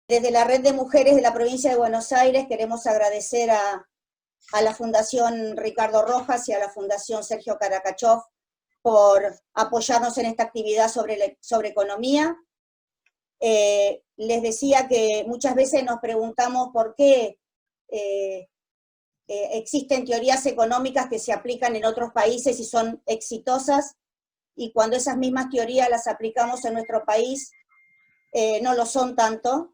Desde la Red de Mujeres de la Provincia de Buenos Aires queremos agradecer a la Fundación Ricardo Rojas y a la Fundación Sergio Karakachov por apoyarnos en esta actividad sobre economía. Les decía que muchas veces nos preguntamos por qué existen teorías económicas que se aplican en otros países y son exitosas, y cuando esas mismas teorías las aplicamos en nuestro país, no lo son tanto.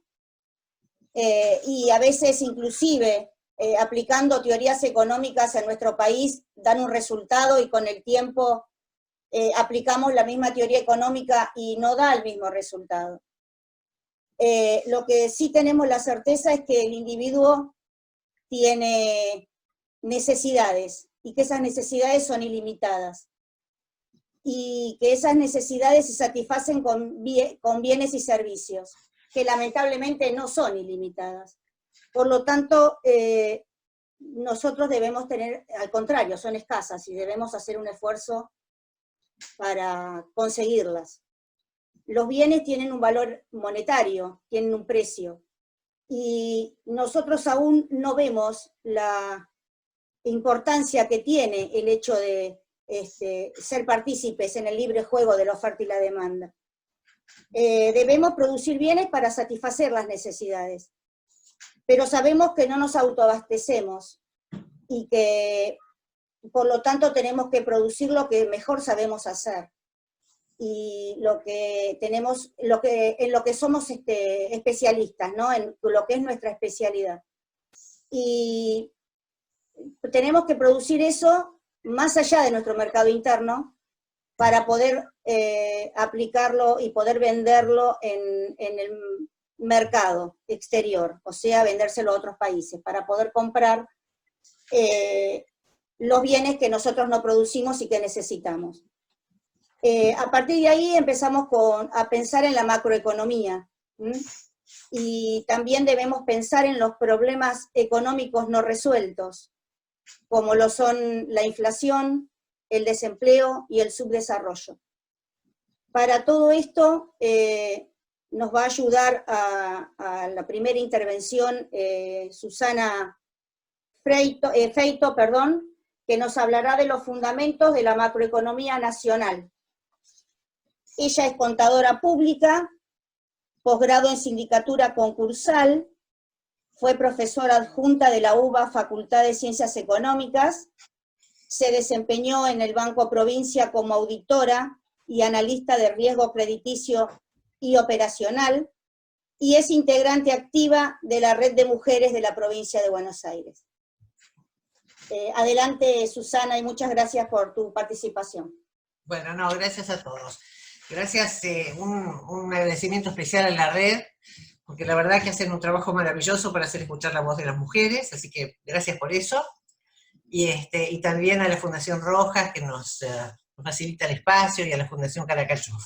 Y a veces inclusive aplicando teorías económicas en nuestro país dan un resultado y con el tiempo aplicamos la misma teoría económica y no da el mismo resultado. Lo que sí tenemos la certeza es que el individuo tiene necesidades y que esas necesidades son ilimitadas y que esas necesidades se satisfacen con bienes y servicios que lamentablemente no son ilimitadas. Por lo tanto, nosotros debemos tener, al contrario, son escasas y debemos hacer un esfuerzo para conseguirlas. Los bienes tienen un valor monetario, tienen un precio, y nosotros aún no vemos la importancia que tiene el hecho de ser partícipes en el libre juego de la oferta y la demanda. Debemos producir bienes para satisfacer las necesidades, pero sabemos que no nos autoabastecemos y que por lo tanto tenemos que producir lo que mejor sabemos hacer y en lo que somos especialistas, ¿no? En lo que es nuestra especialidad. Y tenemos que producir eso más allá de nuestro mercado interno para poder aplicarlo y poder venderlo en el mercado exterior, o sea, vendérselo a otros países, para poder comprar los bienes que nosotros no producimos y que necesitamos. A partir de ahí empezamos a pensar en la macroeconomía, y también debemos pensar en los problemas económicos no resueltos, como lo son la inflación, el desempleo y el subdesarrollo. Para todo esto nos va a ayudar a la primera intervención Susana Feito, que nos hablará de los fundamentos de la macroeconomía nacional. Ella es contadora pública, posgrado en sindicatura concursal, fue profesora adjunta de la UBA Facultad de Ciencias Económicas, se desempeñó en el Banco Provincia como auditora y analista de riesgo crediticio y operacional, y es integrante activa de la Red de Mujeres de la Provincia de Buenos Aires. Adelante, Susana, y muchas gracias por tu participación. Bueno, no, gracias a todos. Gracias, un agradecimiento especial a la red, porque la verdad que hacen un trabajo maravilloso para hacer escuchar la voz de las mujeres, así que gracias por eso. Y también a la Fundación Rojas, que nos facilita el espacio, y a la Fundación Karakachov.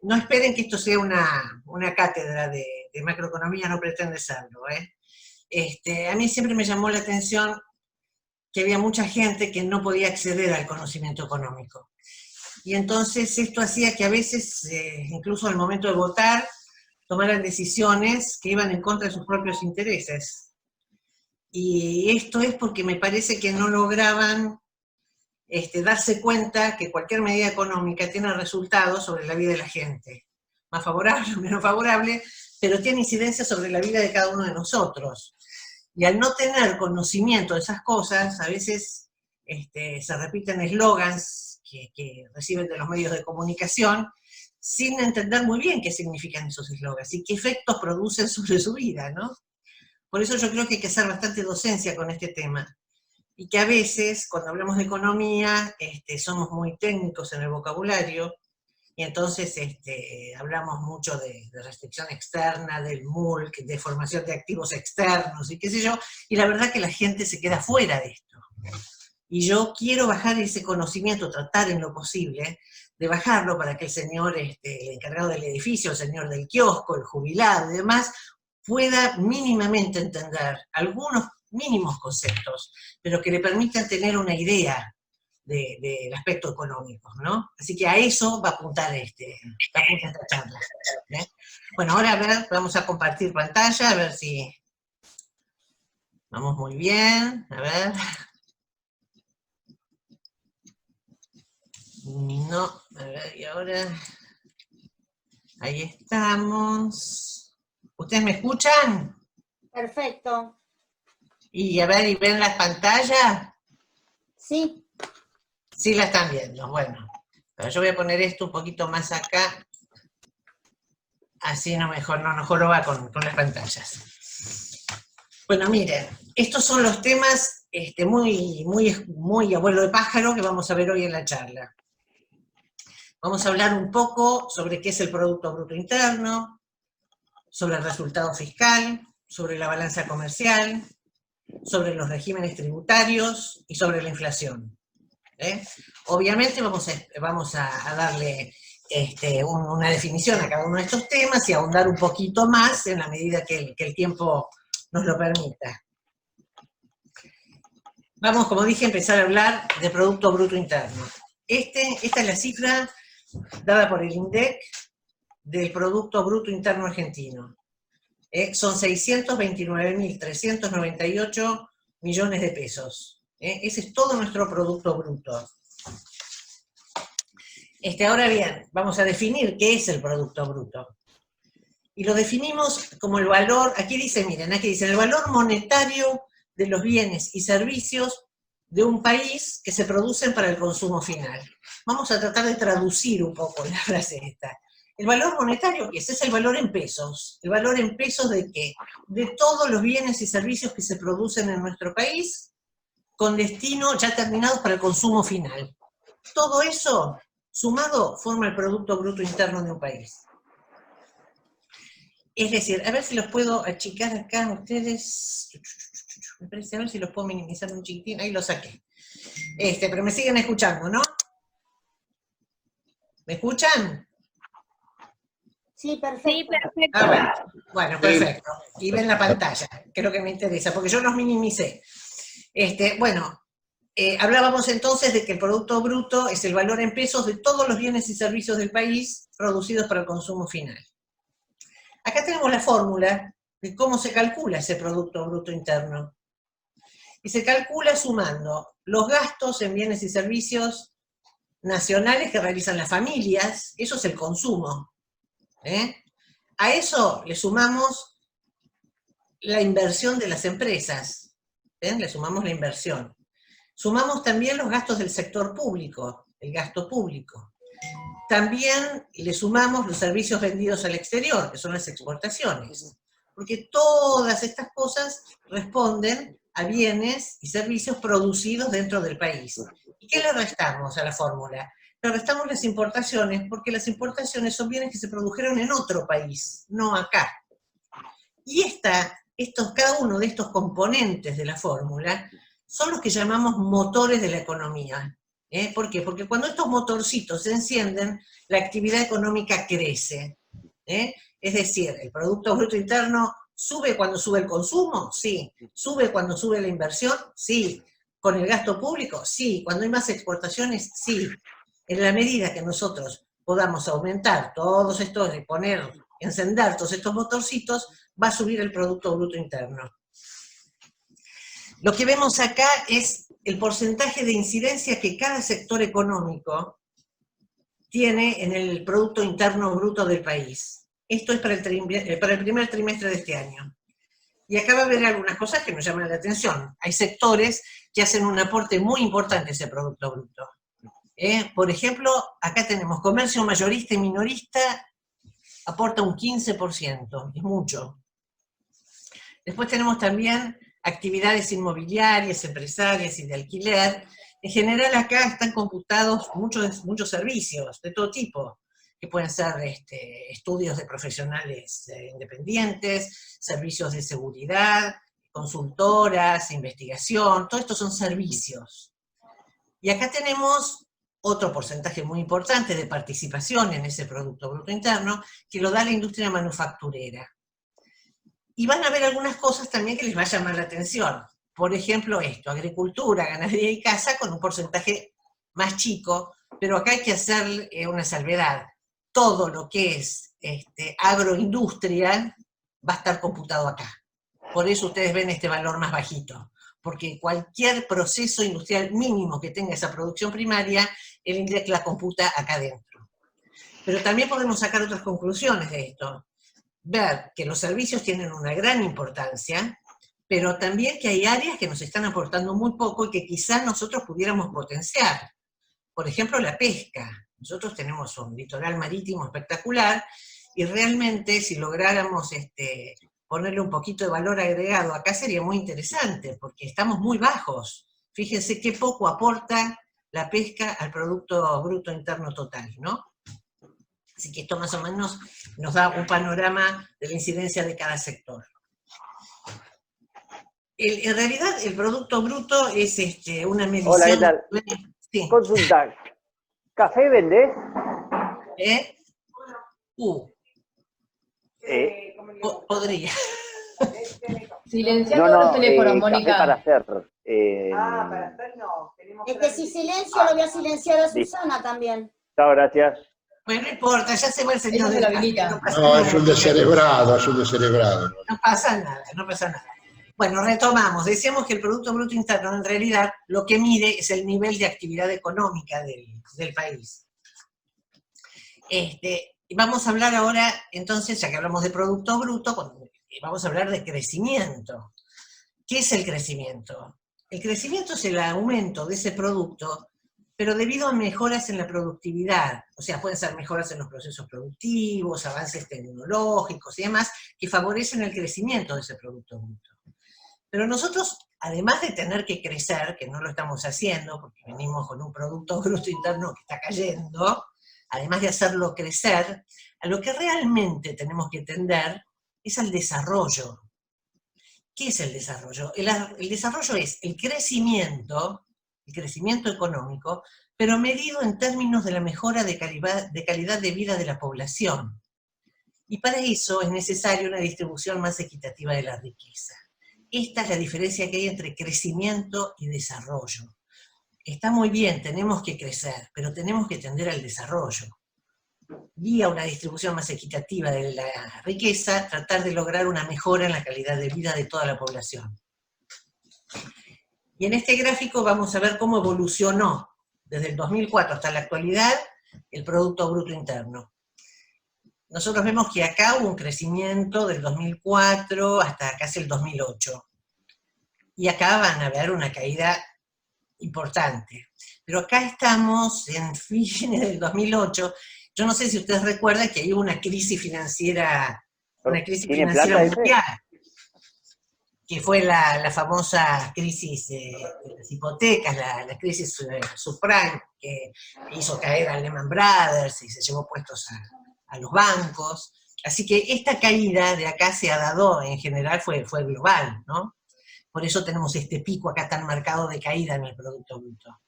No esperen que esto sea una cátedra de macroeconomía, no pretende serlo. A mí siempre me llamó la atención que había mucha gente que no podía acceder al conocimiento económico. Y entonces esto hacía que a veces, incluso al momento de votar, tomaran decisiones que iban en contra de sus propios intereses. Y esto es porque me parece que no lograban darse cuenta que cualquier medida económica tiene resultados sobre la vida de la gente. Más favorable o menos favorable, pero tiene incidencia sobre la vida de cada uno de nosotros. Y al no tener conocimiento de esas cosas, a veces se repiten eslogans que reciben de los medios de comunicación, sin entender muy bien qué significan esos eslogans y qué efectos producen sobre su vida, ¿no? Por eso yo creo que hay que hacer bastante docencia con este tema, y que a veces, cuando hablamos de economía, somos muy técnicos en el vocabulario, y entonces hablamos mucho de restricción externa, del MULC, de formación de activos externos, y qué sé yo, y la verdad que la gente se queda fuera de esto. Y yo quiero bajar ese conocimiento, tratar en lo posible de bajarlo para que el señor, el encargado del edificio, el señor del kiosco, el jubilado y demás, pueda mínimamente entender algunos mínimos conceptos, pero que le permitan tener una idea del aspecto económico, ¿no? Así que a eso va a apuntar, esta charla. ¿Eh? Bueno, ahora a ver, vamos a compartir pantalla, a ver si vamos muy bien, a ver. No, a ver, y ahora, ahí estamos. ¿Ustedes me escuchan? Perfecto. Y a ver, ¿y ven las pantallas? Sí. Sí la están viendo, bueno. Pero yo voy a poner esto un poquito más acá, así mejor no nos joroba con las pantallas. Bueno, miren, estos son los temas muy abuelo de pájaro que vamos a ver hoy en la charla. Vamos a hablar un poco sobre qué es el Producto Bruto Interno, sobre el resultado fiscal, sobre la balanza comercial, sobre los regímenes tributarios y sobre la inflación. Obviamente vamos a darle una definición a cada uno de estos temas y ahondar un poquito más en la medida que el tiempo nos lo permita. Vamos, como dije, a empezar a hablar de Producto Bruto Interno. Esta es la cifra dada por el INDEC del Producto Bruto Interno argentino. Son 629.398 millones de pesos. Ese es todo nuestro Producto Bruto. Ahora bien, vamos a definir qué es el Producto Bruto. Y lo definimos como el valor, aquí dice, miren, aquí dice, el valor monetario de los bienes y servicios de un país que se producen para el consumo final. Vamos a tratar de traducir un poco la frase esta. El valor monetario, ¿qué es? Es el valor en pesos. ¿El valor en pesos de qué? De todos los bienes y servicios que se producen en nuestro país con destino ya terminados para el consumo final. Todo eso, sumado, forma el Producto Bruto Interno de un país. Es decir, a ver si los puedo achicar acá a ustedes. Me parece, a ver si los puedo minimizar un chiquitín. Ahí lo saqué. Pero me siguen escuchando, ¿no? ¿Me escuchan? Sí, perfecto. Sí, perfecto. Ah, bueno, perfecto. Y ven la pantalla, que es lo que me interesa, porque yo los minimicé. Hablábamos entonces de que el Producto Bruto es el valor en pesos de todos los bienes y servicios del país producidos para el consumo final. Acá tenemos la fórmula de cómo se calcula ese Producto Bruto Interno. Y se calcula sumando los gastos en bienes y servicios nacionales que realizan las familias, eso es el consumo. A eso le sumamos la inversión de las empresas, le sumamos la inversión. Sumamos también los gastos del sector público, el gasto público. También le sumamos los servicios vendidos al exterior, que son las exportaciones, porque todas estas cosas responden a bienes y servicios producidos dentro del país. ¿Y qué le restamos a la fórmula? Le restamos las importaciones, porque las importaciones son bienes que se produjeron en otro país, no acá. Y cada uno de estos componentes de la fórmula son los que llamamos motores de la economía. ¿Por qué? Porque cuando estos motorcitos se encienden, la actividad económica crece. Es decir, el Producto Bruto Interno sube cuando sube el consumo, sí. Sube cuando sube la inversión, sí. Con el gasto público, sí. Cuando hay más exportaciones, sí. En la medida que nosotros podamos aumentar todos estos, encender todos estos motorcitos, va a subir el Producto Bruto Interno. Lo que vemos acá es el porcentaje de incidencia que cada sector económico tiene en el Producto Interno Bruto del país. Esto es para el primer trimestre de este año. Y acá va a haber algunas cosas que nos llaman la atención. Hay sectores que hacen un aporte muy importante a ese Producto Bruto. Por ejemplo, acá tenemos comercio mayorista y minorista, aporta un 15%, es mucho. Después tenemos también actividades inmobiliarias, empresarias y de alquiler. En general acá están computados muchos servicios de todo tipo, que pueden ser estudios de profesionales independientes, servicios de seguridad, consultoras, investigación, todo esto son servicios. Y acá tenemos otro porcentaje muy importante de participación en ese Producto Bruto Interno, que lo da la industria manufacturera. Y van a ver algunas cosas también que les va a llamar la atención. Por ejemplo esto, agricultura, ganadería y caza con un porcentaje más chico, pero acá hay que hacer una salvedad. Todo lo que es agroindustria va a estar computado acá. Por eso ustedes ven este valor más bajito, porque cualquier proceso industrial mínimo que tenga esa producción primaria, el INDEC la computa acá dentro. Pero también podemos sacar otras conclusiones de esto. Ver que los servicios tienen una gran importancia, pero también que hay áreas que nos están aportando muy poco y que quizás nosotros pudiéramos potenciar. Por ejemplo, la pesca. Nosotros tenemos un litoral marítimo espectacular, y realmente si lográramos ponerle un poquito de valor agregado acá sería muy interesante, porque estamos muy bajos. Fíjense qué poco aporta la pesca al Producto Bruto Interno Total, ¿no? Así que esto más o menos nos da un panorama de la incidencia de cada sector. En realidad el Producto Bruto es una medición... Hola, ¿qué tal? Sí. Consulta, ¿café vendés? Podría. Silenciando los teléfonos, Mónica. Para hacer. Para hacer no. Es que si silencio lo voy a silenciar a Susana también. Chao, gracias. Bueno, no importa, ya se va el señor de la habilita. No, es un descerebrado, es un descerebrado. No pasa nada, no pasa nada. Bueno, retomamos. Decíamos que el Producto Bruto Interno en realidad lo que mide es el nivel de actividad económica del país. Vamos a hablar ahora, entonces, ya que hablamos de Producto Bruto, vamos a hablar de crecimiento. ¿Qué es el crecimiento? El crecimiento es el aumento de ese producto, pero debido a mejoras en la productividad, o sea, pueden ser mejoras en los procesos productivos, avances tecnológicos y demás, que favorecen el crecimiento de ese Producto Bruto. Pero nosotros, además de tener que crecer, que no lo estamos haciendo, porque venimos con un Producto Bruto Interno que está cayendo, además de hacerlo crecer, a lo que realmente tenemos que tender es al desarrollo. ¿Qué es el desarrollo? El desarrollo es el crecimiento económico, pero medido en términos de la mejora de calidad de vida de la población. Y para eso es necesaria una distribución más equitativa de la riqueza. Esta es la diferencia que hay entre crecimiento y desarrollo. Está muy bien, tenemos que crecer, pero tenemos que tender al desarrollo. Vía una distribución más equitativa de la riqueza, tratar de lograr una mejora en la calidad de vida de toda la población. Y en este gráfico vamos a ver cómo evolucionó desde el 2004 hasta la actualidad el Producto Bruto Interno. Nosotros vemos que acá hubo un crecimiento del 2004 hasta casi el 2008. Y acá van a ver una caída importante. Pero acá estamos en fines del 2008. Yo no sé si ustedes recuerdan que hubo una crisis financiera mundial, que fue la famosa crisis de las hipotecas, la crisis subprime, que hizo caer a Lehman Brothers y se llevó puestos a los bancos. Así que esta caída de acá se ha dado, en general fue global, ¿no? Por eso tenemos este pico acá tan marcado de caída en el Producto Bruto.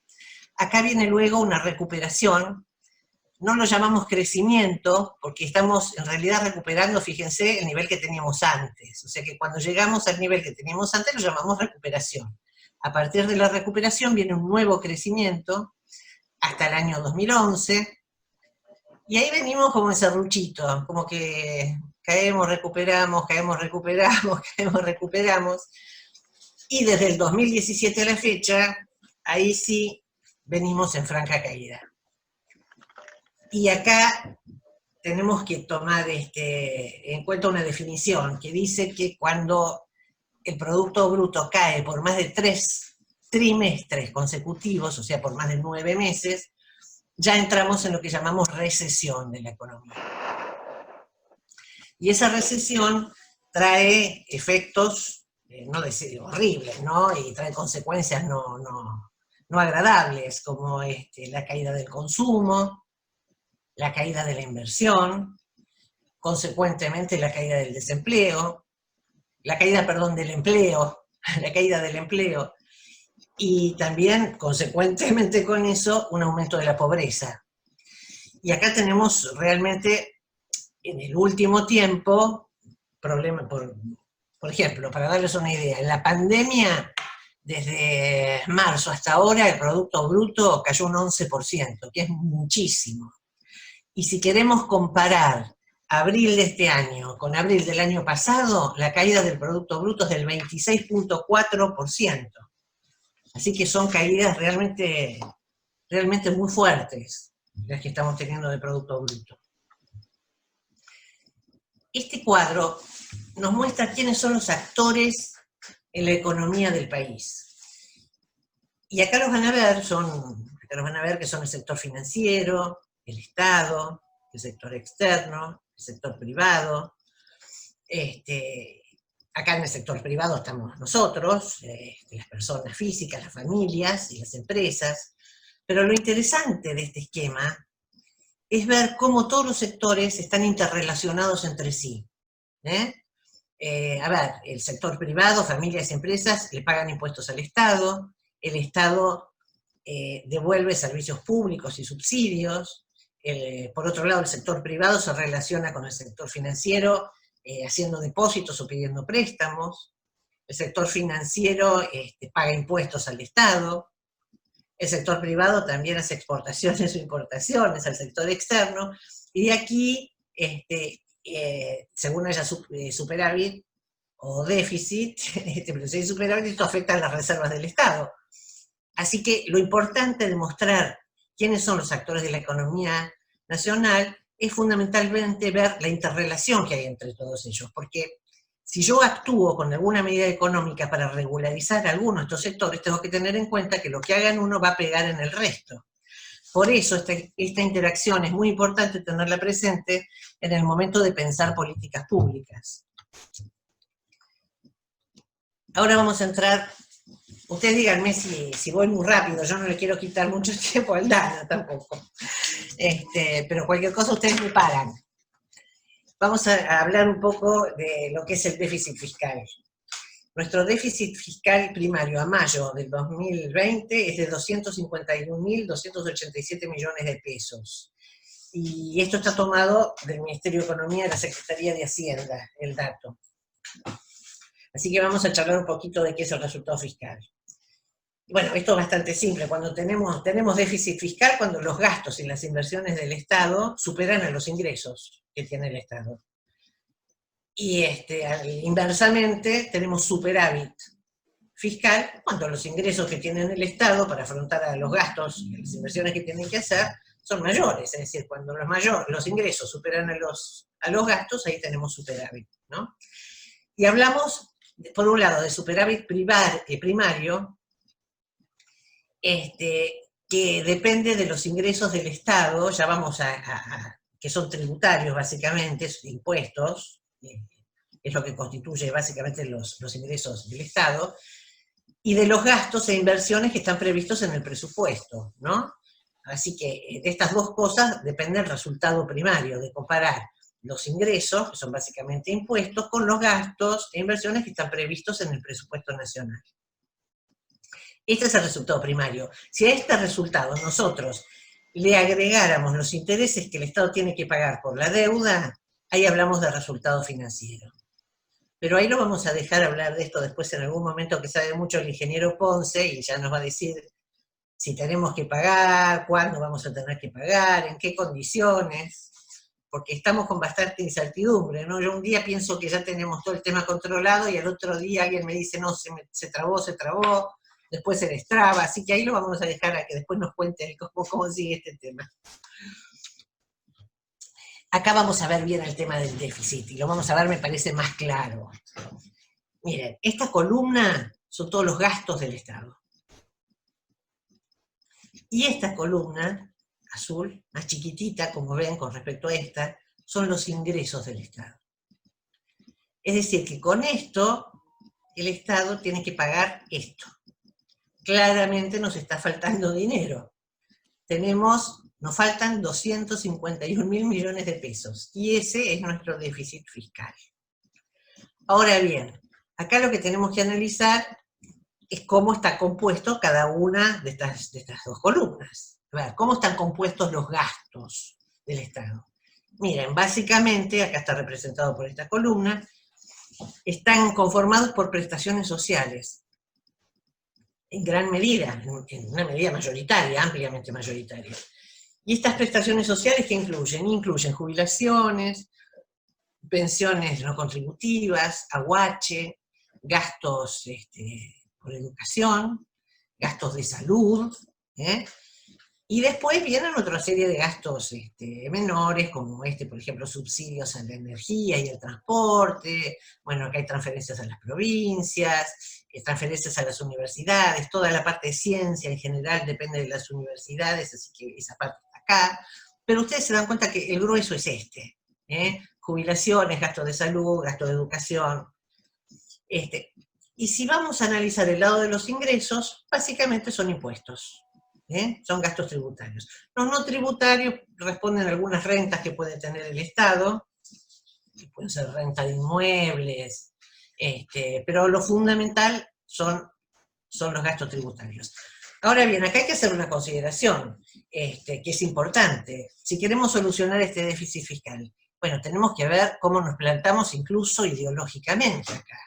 Acá viene luego una recuperación. No lo llamamos crecimiento, porque estamos en realidad recuperando, fíjense, el nivel que teníamos antes. O sea que cuando llegamos al nivel que teníamos antes lo llamamos recuperación. A partir de la recuperación viene un nuevo crecimiento, hasta el año 2011, y ahí venimos como en serruchito, como que caemos, recuperamos, caemos, recuperamos, caemos, recuperamos, y desde el 2017 a la fecha, ahí sí venimos en franca caída. Y acá tenemos que tomar en cuenta una definición que dice que cuando el Producto Bruto cae por más de 3 trimestres consecutivos, o sea, por más de 9 meses, ya entramos en lo que llamamos recesión de la economía. Y esa recesión trae efectos, no decir horribles, ¿no? Y trae consecuencias no agradables, como la caída del consumo, la caída de la inversión, consecuentemente la caída del desempleo, la caída del empleo, y también, consecuentemente con eso, un aumento de la pobreza. Y acá tenemos realmente, en el último tiempo, problemas, por ejemplo, para darles una idea, en la pandemia desde marzo hasta ahora el Producto Bruto cayó un 11%, que es muchísimo. Y si queremos comparar abril de este año con abril del año pasado, la caída del Producto Bruto es del 26.4%. Así que son caídas realmente muy fuertes las que estamos teniendo de Producto Bruto. Este cuadro nos muestra quiénes son los actores en la economía del país. Y acá los van a ver, que son el sector financiero, el Estado, el sector externo, el sector privado. Acá en el sector privado estamos nosotros, las personas físicas, las familias y las empresas. Pero lo interesante de este esquema es ver cómo todos los sectores están interrelacionados entre sí. A ver, el sector privado, familias y empresas, le pagan impuestos al Estado, el Estado devuelve servicios públicos y subsidios, por otro lado el sector privado se relaciona con el sector financiero haciendo depósitos o pidiendo préstamos, el sector financiero paga impuestos al Estado, el sector privado también hace exportaciones o importaciones al sector externo, y de aquí, según haya superávit o déficit, pero si hay superávit, esto afecta a las reservas del Estado. Así que lo importante de mostrar quiénes son los actores de la economía nacional es fundamentalmente ver la interrelación que hay entre todos ellos, porque si yo actúo con alguna medida económica para regularizar algunos de estos sectores, tengo que tener en cuenta que lo que haga en uno va a pegar en el resto. Por eso esta interacción es muy importante tenerla presente en el momento de pensar políticas públicas. Ahora vamos a entrar, ustedes díganme si voy muy rápido, yo no le quiero quitar mucho tiempo al Dana tampoco, pero cualquier cosa ustedes me paran. Vamos a hablar un poco de lo que es el déficit fiscal. Nuestro déficit fiscal primario a mayo del 2020 es de 251.287 millones de pesos. Y esto está tomado del Ministerio de Economía de la Secretaría de Hacienda, el dato. Así que vamos a charlar un poquito de qué es el resultado fiscal. Bueno, esto es bastante simple. Cuando tenemos déficit fiscal, cuando los gastos y las inversiones del Estado superan a los ingresos que tiene el Estado. Y inversamente tenemos superávit fiscal cuando los ingresos que tiene el Estado para afrontar a los gastos y las inversiones que tienen que hacer son mayores. Es decir, cuando los ingresos superan a los gastos, ahí tenemos superávit, ¿no? Y hablamos, por un lado, de superávit primario, que depende de los ingresos del Estado, ya vamos que son tributarios básicamente, impuestos, es lo que constituye básicamente los ingresos del Estado, y de los gastos e inversiones que están previstos en el presupuesto, ¿no? Así que de estas dos cosas depende el resultado primario, de comparar los ingresos, que son básicamente impuestos, con los gastos e inversiones que están previstos en el presupuesto nacional. Este es el resultado primario. Si a este resultado nosotros le agregáramos los intereses que el Estado tiene que pagar por la deuda, ahí hablamos de resultado financiero. Pero ahí lo vamos a dejar hablar de esto después en algún momento, que sabe mucho el ingeniero Ponce, y ya nos va a decir si tenemos que pagar, cuándo vamos a tener que pagar, en qué condiciones, porque estamos con bastante incertidumbre, ¿no? Yo un día pienso que ya tenemos todo el tema controlado, y al otro día alguien me dice, no, se trabó, después se destraba, así que ahí lo vamos a dejar a que después nos cuente cómo sigue este tema. Acá vamos a ver bien el tema del déficit, y lo vamos a ver, me parece, más claro. Miren, esta columna son todos los gastos del Estado. Y esta columna, azul, más chiquitita, como ven con respecto a esta, son los ingresos del Estado. Es decir, que con esto, el Estado tiene que pagar esto. Claramente nos está faltando dinero. Nos faltan 251.000 millones de pesos, y ese es nuestro déficit fiscal. Ahora bien, acá lo que tenemos que analizar es cómo está compuesto cada una de estas dos columnas. A ver, ¿cómo están compuestos los gastos del Estado? Miren, básicamente, acá está representado por esta columna, están conformados por prestaciones sociales. en gran medida, en una medida mayoritaria, ampliamente mayoritaria. Y estas prestaciones sociales, ¿qué incluyen? Incluyen jubilaciones, pensiones no contributivas, aguache, gastos por educación, gastos de salud, ¿eh? Y después vienen otra serie de gastos menores, como por ejemplo, subsidios a la energía y el transporte, bueno, acá hay transferencias a las provincias, transferencias a las universidades, toda la parte de ciencia en general depende de las universidades, así que esa parte está acá, pero ustedes se dan cuenta que el grueso es jubilaciones, gastos de salud, gastos de educación. Y si vamos a analizar el lado de los ingresos, básicamente son impuestos. Son gastos tributarios. Los no tributarios responden a algunas rentas que puede tener el Estado, que pueden ser renta de inmuebles, pero lo fundamental son los gastos tributarios. Ahora bien, acá hay que hacer una consideración, que es importante. Si queremos solucionar este déficit fiscal, bueno, tenemos que ver cómo nos plantamos incluso ideológicamente acá.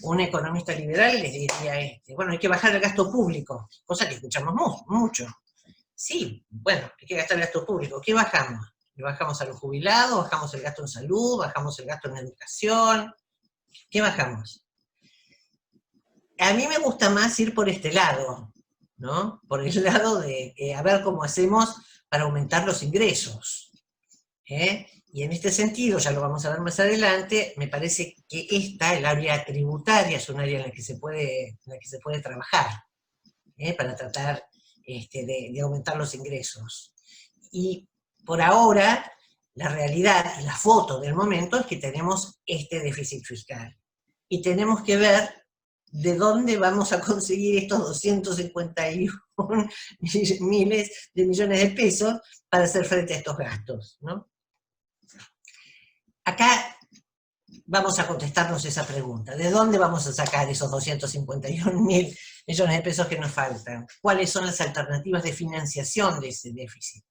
Un economista liberal les diría, bueno, hay que bajar el gasto público, cosa que escuchamos mucho. Sí, bueno, hay que gastar el gasto público. ¿Qué bajamos? ¿Le bajamos a los jubilados? ¿Bajamos el gasto en salud? ¿Bajamos el gasto en educación? ¿Qué bajamos? A mí me gusta más ir por este lado, ¿no? Por el lado de a ver cómo hacemos para aumentar los ingresos. Y en este sentido, ya lo vamos a ver más adelante, me parece que el área tributaria, es un área en la que se puede trabajar, para tratar de aumentar los ingresos. Y por ahora, la realidad y la foto del momento es que tenemos este déficit fiscal. Y tenemos que ver de dónde vamos a conseguir estos 251 miles de millones de pesos para hacer frente a estos gastos, ¿no? Acá vamos a contestarnos esa pregunta. ¿De dónde vamos a sacar esos 251 mil millones de pesos que nos faltan? ¿Cuáles son las alternativas de financiación de ese déficit?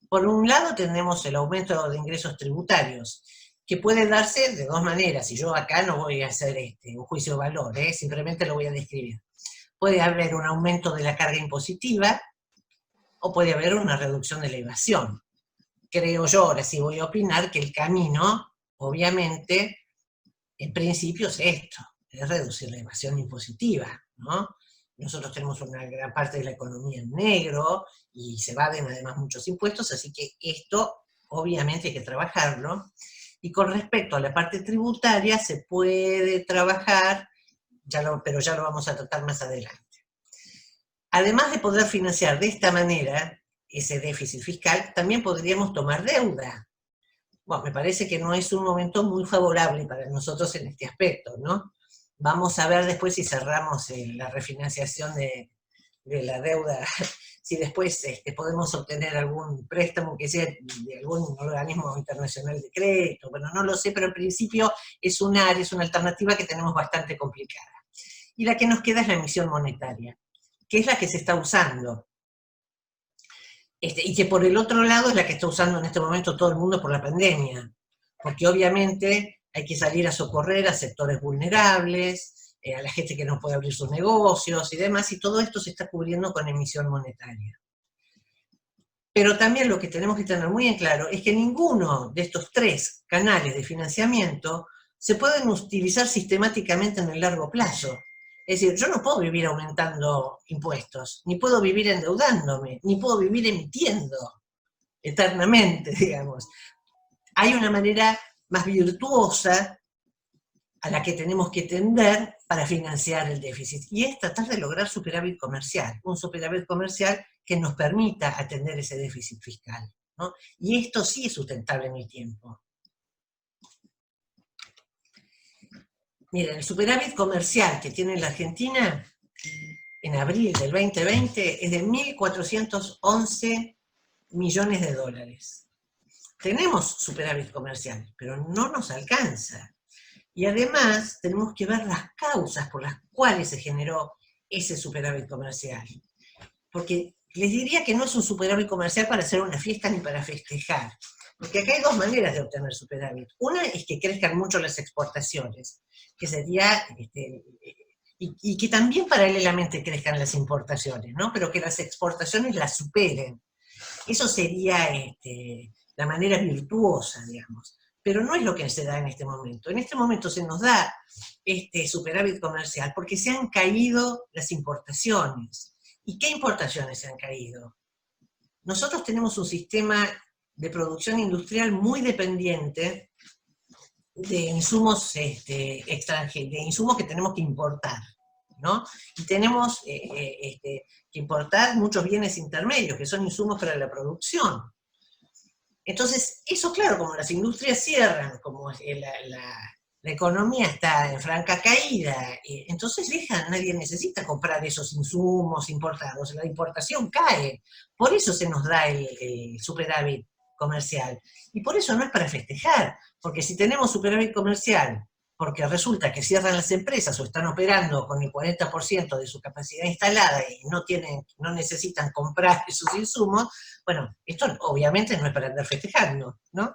Por un lado tenemos el aumento de ingresos tributarios, que puede darse de dos maneras, y yo acá no voy a hacer un juicio de valor, simplemente lo voy a describir. Puede haber un aumento de la carga impositiva, o puede haber una reducción de la evasión. Creo yo, ahora sí voy a opinar, que el camino, obviamente, en principio es esto, es reducir la evasión impositiva, ¿no? Nosotros tenemos una gran parte de la economía en negro, y se evaden además muchos impuestos, así que esto, obviamente, hay que trabajarlo. Y con respecto a la parte tributaria, se puede trabajar, pero ya lo vamos a tratar más adelante. Además de poder financiar de esta manera ese déficit fiscal, también podríamos tomar deuda. Bueno, me parece que no es un momento muy favorable para nosotros en este aspecto, ¿no? Vamos a ver después si cerramos la refinanciación de la deuda, si después podemos obtener algún préstamo que sea de algún organismo internacional de crédito, bueno, no lo sé, pero en principio es una alternativa que tenemos bastante complicada. Y la que nos queda es la emisión monetaria, que es la que se está usando. Y que por el otro lado es la que está usando en este momento todo el mundo por la pandemia, porque obviamente hay que salir a socorrer a sectores vulnerables, a la gente que no puede abrir sus negocios y demás, y todo esto se está cubriendo con emisión monetaria. Pero también lo que tenemos que tener muy en claro es que ninguno de estos tres canales de financiamiento se pueden utilizar sistemáticamente en el largo plazo. Es decir, yo no puedo vivir aumentando impuestos, ni puedo vivir endeudándome, ni puedo vivir emitiendo eternamente, digamos. Hay una manera más virtuosa a la que tenemos que tender para financiar el déficit, y es tratar de lograr superávit comercial, un superávit comercial que nos permita atender ese déficit fiscal, ¿no? Y esto sí es sustentable en el tiempo. Miren, el superávit comercial que tiene la Argentina en abril del 2020 es de 1.411 millones de dólares. Tenemos superávit comercial, pero no nos alcanza. Y además tenemos que ver las causas por las cuales se generó ese superávit comercial. Porque les diría que no es un superávit comercial para hacer una fiesta ni para festejar. Porque acá hay dos maneras de obtener superávit. Una es que crezcan mucho las exportaciones, que sería y que también paralelamente crezcan las importaciones, ¿no? Pero que las exportaciones las superen. Eso sería la manera virtuosa, digamos. Pero no es lo que se da en este momento. En este momento se nos da este superávit comercial porque se han caído las importaciones. ¿Y qué importaciones se han caído? Nosotros tenemos un sistema de producción industrial muy dependiente de insumos extranjeros, de insumos que tenemos que importar, ¿no? Y tenemos que importar muchos bienes intermedios, que son insumos para la producción. Entonces, eso claro, como las industrias cierran, como la economía está en franca caída, entonces nadie necesita comprar esos insumos importados, la importación cae. Por eso se nos da el superávit comercial. Y por eso no es para festejar, porque si tenemos superávit comercial, porque resulta que cierran las empresas o están operando con el 40% de su capacidad instalada y no necesitan comprar esos insumos, bueno, esto obviamente no es para andar festejando, ¿no?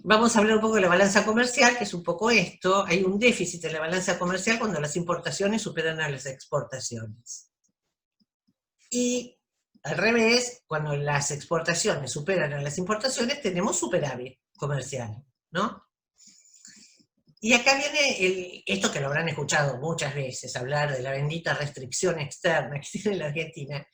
Vamos a hablar un poco de la balanza comercial, que es un poco esto. Hay un déficit en la balanza comercial cuando las importaciones superan a las exportaciones. Y al revés, cuando las exportaciones superan a las importaciones, tenemos superávit comercial, ¿no? Y acá viene esto que lo habrán escuchado muchas veces, hablar de la bendita restricción externa que tiene la Argentina,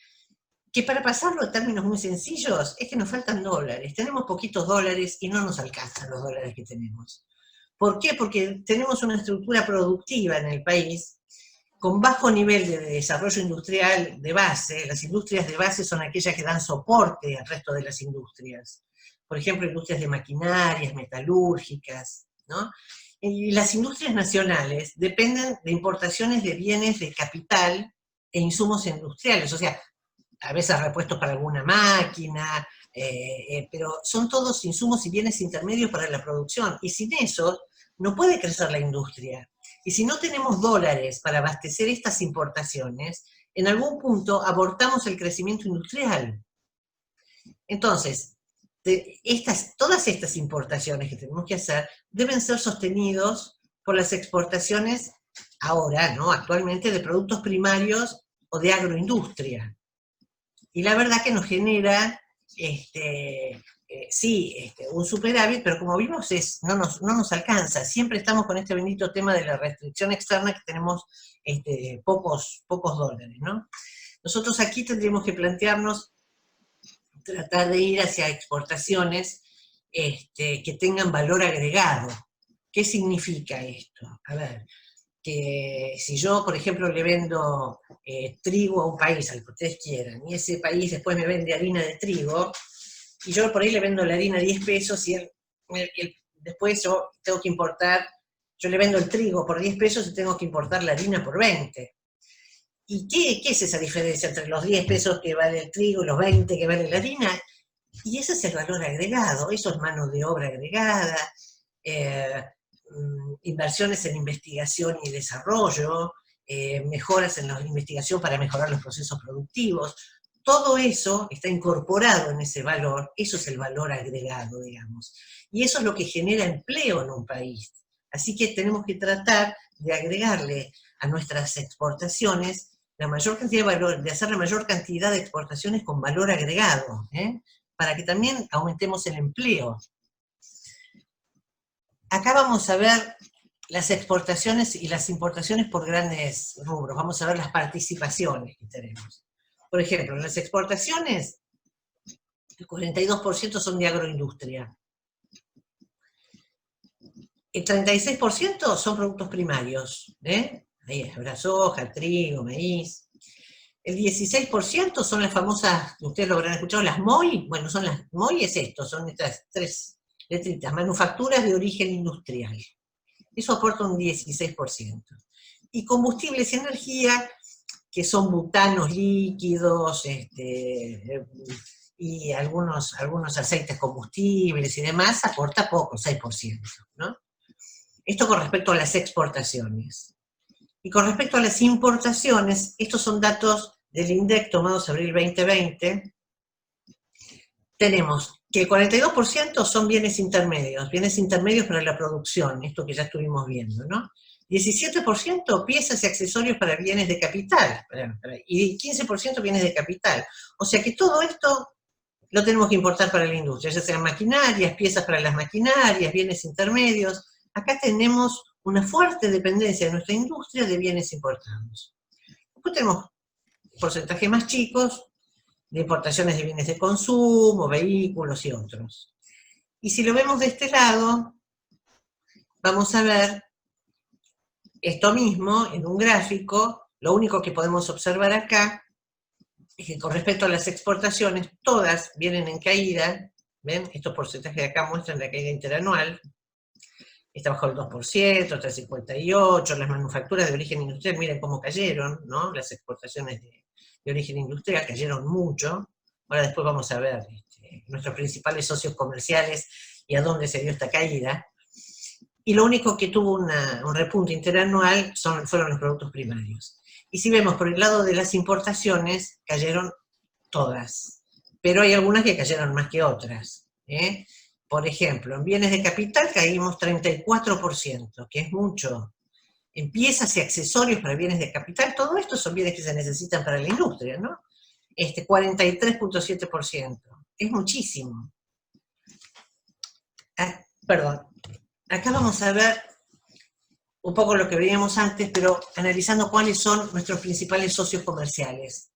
que para pasarlo a términos muy sencillos, es que nos faltan dólares. Tenemos poquitos dólares y no nos alcanzan los dólares que tenemos. ¿Por qué? Porque tenemos una estructura productiva en el país con bajo nivel de desarrollo industrial de base. Las industrias de base son aquellas que dan soporte al resto de las industrias. Por ejemplo, industrias de maquinarias, metalúrgicas, ¿no? Y las industrias nacionales dependen de importaciones de bienes de capital e insumos industriales, o sea, a veces repuestos para alguna máquina, pero son todos insumos y bienes intermedios para la producción, y sin eso no puede crecer la industria. Y si no tenemos dólares para abastecer estas importaciones, en algún punto abortamos el crecimiento industrial. Entonces, todas estas importaciones que tenemos que hacer deben ser sostenidos por las exportaciones ahora, ¿no? Actualmente, de productos primarios o de agroindustria. Y la verdad que nos genera, un superávit, pero como vimos no nos alcanza. Siempre estamos con este bendito tema de la restricción externa, que tenemos pocos dólares, ¿no? Nosotros aquí tendríamos que plantearnos tratar de ir hacia exportaciones que tengan valor agregado. ¿Qué significa esto? A ver, que si yo, por ejemplo, le vendo trigo a un país, al que ustedes quieran, y ese país después me vende harina de trigo, y yo por ahí le vendo la harina a 10 pesos, y después yo tengo que importar, yo le vendo el trigo por 10 pesos y tengo que importar la harina por 20. ¿Y qué es esa diferencia entre los 10 pesos que vale el trigo y los 20 que vale la harina? Y ese es el valor agregado, eso es mano de obra agregada, inversiones en investigación y desarrollo, mejoras en la investigación para mejorar los procesos productivos. Todo eso está incorporado en ese valor, eso es el valor agregado, digamos. Y eso es lo que genera empleo en un país. Así que tenemos que tratar de agregarle a nuestras exportaciones la mayor cantidad de valor, de hacer la mayor cantidad de exportaciones con valor agregado, para que también aumentemos el empleo. Acá vamos a ver las exportaciones y las importaciones por grandes rubros. Vamos a ver las participaciones que tenemos. Por ejemplo, en las exportaciones, el 42% son de agroindustria. El 36% son productos primarios, ahí habrá soja, trigo, maíz. El 16% son las famosas, ustedes lo habrán escuchado, las MOI. Bueno, MOI es esto, son estas 3 letritas, manufacturas de origen industrial. Eso aporta un 16%. Y combustibles y energía, que son butanos líquidos, y algunos aceites combustibles y demás, aporta poco, 6%, ¿no? Esto con respecto a las exportaciones. Y con respecto a las importaciones, estos son datos del INDEC tomados abril 2020. Tenemos que el 42% son bienes intermedios para la producción, esto que ya estuvimos viendo, ¿no? 17% piezas y accesorios para bienes de capital, y 15% bienes de capital. O sea que todo esto lo tenemos que importar para la industria, ya sean maquinarias, piezas para las maquinarias, bienes intermedios. Acá tenemos una fuerte dependencia de nuestra industria de bienes importados. Después tenemos porcentajes más chicos de importaciones de bienes de consumo, vehículos y otros. Y si lo vemos de este lado, vamos a ver esto mismo en un gráfico. Lo único que podemos observar acá es que con respecto a las exportaciones, todas vienen en caída. ¿Ven? Estos porcentajes de acá muestran la caída interanual. Está bajo el 2%, está el 58%, las manufacturas de origen industrial, miren cómo cayeron, ¿no? Las exportaciones de origen industrial cayeron mucho. Ahora después vamos a ver nuestros principales socios comerciales y a dónde se dio esta caída. Y lo único que tuvo un repunte interanual fueron los productos primarios. Y si vemos por el lado de las importaciones, cayeron todas. Pero hay algunas que cayeron más que otras. Por ejemplo, en bienes de capital caímos 34%, que es mucho. En piezas y accesorios para bienes de capital, todo esto son bienes que se necesitan para la industria, ¿no? 43.7%, es muchísimo. Perdón, acá vamos a ver un poco lo que veíamos antes, pero analizando cuáles son nuestros principales socios comerciales.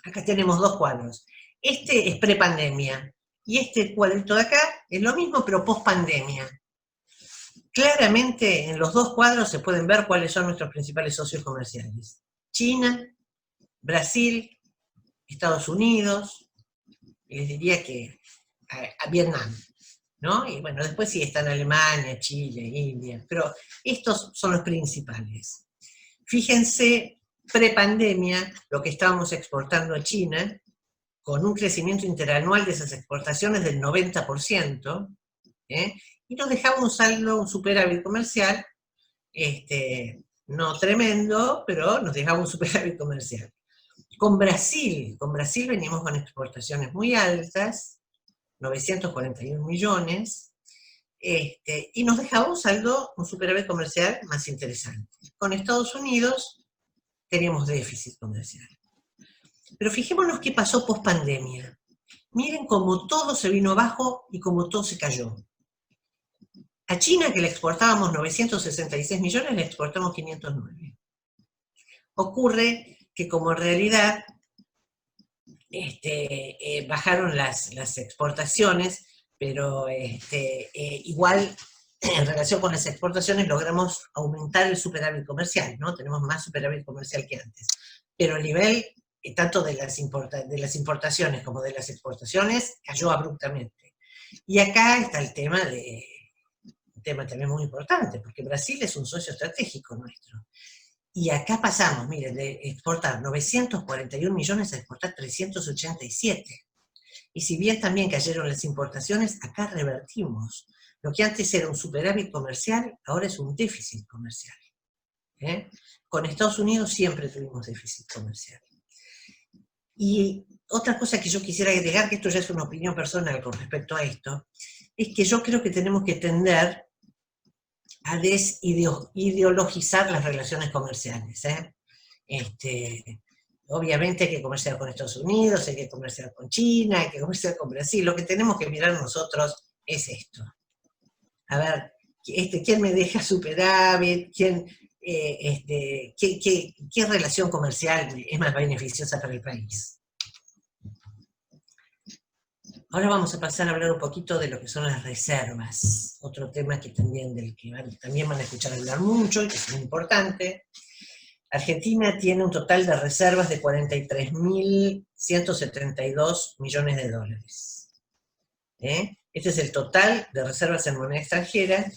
Acá tenemos dos cuadros. Este es prepandemia, y este cuadrito de acá es lo mismo, pero post-pandemia. Claramente en los dos cuadros se pueden ver cuáles son nuestros principales socios comerciales. China, Brasil, Estados Unidos, y les diría que a Vietnam, ¿no? Y bueno, después sí están Alemania, Chile, India, pero estos son los principales. Fíjense, prepandemia, lo que estábamos exportando a China, con un crecimiento interanual de esas exportaciones del 90%, y nos dejaba un saldo, un superávit comercial, no tremendo, pero nos dejaba un superávit comercial. Con Brasil venimos con exportaciones muy altas, 941 millones, y nos dejaba un saldo, un superávit comercial más interesante. Con Estados Unidos teníamos déficit comercial. Pero fijémonos qué pasó post pandemia. Miren cómo todo se vino abajo y cómo todo se cayó. A China, que le exportábamos 966 millones, le exportamos 509. Ocurre que como en realidad bajaron las exportaciones, pero igual en relación con las exportaciones logramos aumentar el superávit comercial, ¿no? Tenemos más superávit comercial que antes. Pero el nivel, tanto de las importaciones como de las exportaciones, cayó abruptamente. Y acá está el tema también muy importante, porque Brasil es un socio estratégico nuestro. Y acá pasamos, miren, de exportar 941 millones a exportar 387. Y si bien también cayeron las importaciones, acá revertimos. Lo que antes era un superávit comercial, ahora es un déficit comercial. Con Estados Unidos siempre tuvimos déficit comercial. Y otra cosa que yo quisiera agregar, que esto ya es una opinión personal con respecto a esto, es que yo creo que tenemos que tender a desideologizar las relaciones comerciales. Obviamente hay que comerciar con Estados Unidos, hay que comerciar con China, hay que comerciar con Brasil. Lo que tenemos que mirar nosotros es esto. A ver, ¿quién me deja superávit? ¿Qué relación comercial es más beneficiosa para el país? Ahora vamos a pasar a hablar un poquito de lo que son las reservas, otro tema del que también van a escuchar hablar mucho y que es muy importante. Argentina tiene un total de reservas de 43.172 millones de dólares. Este es el total de reservas en moneda extranjera,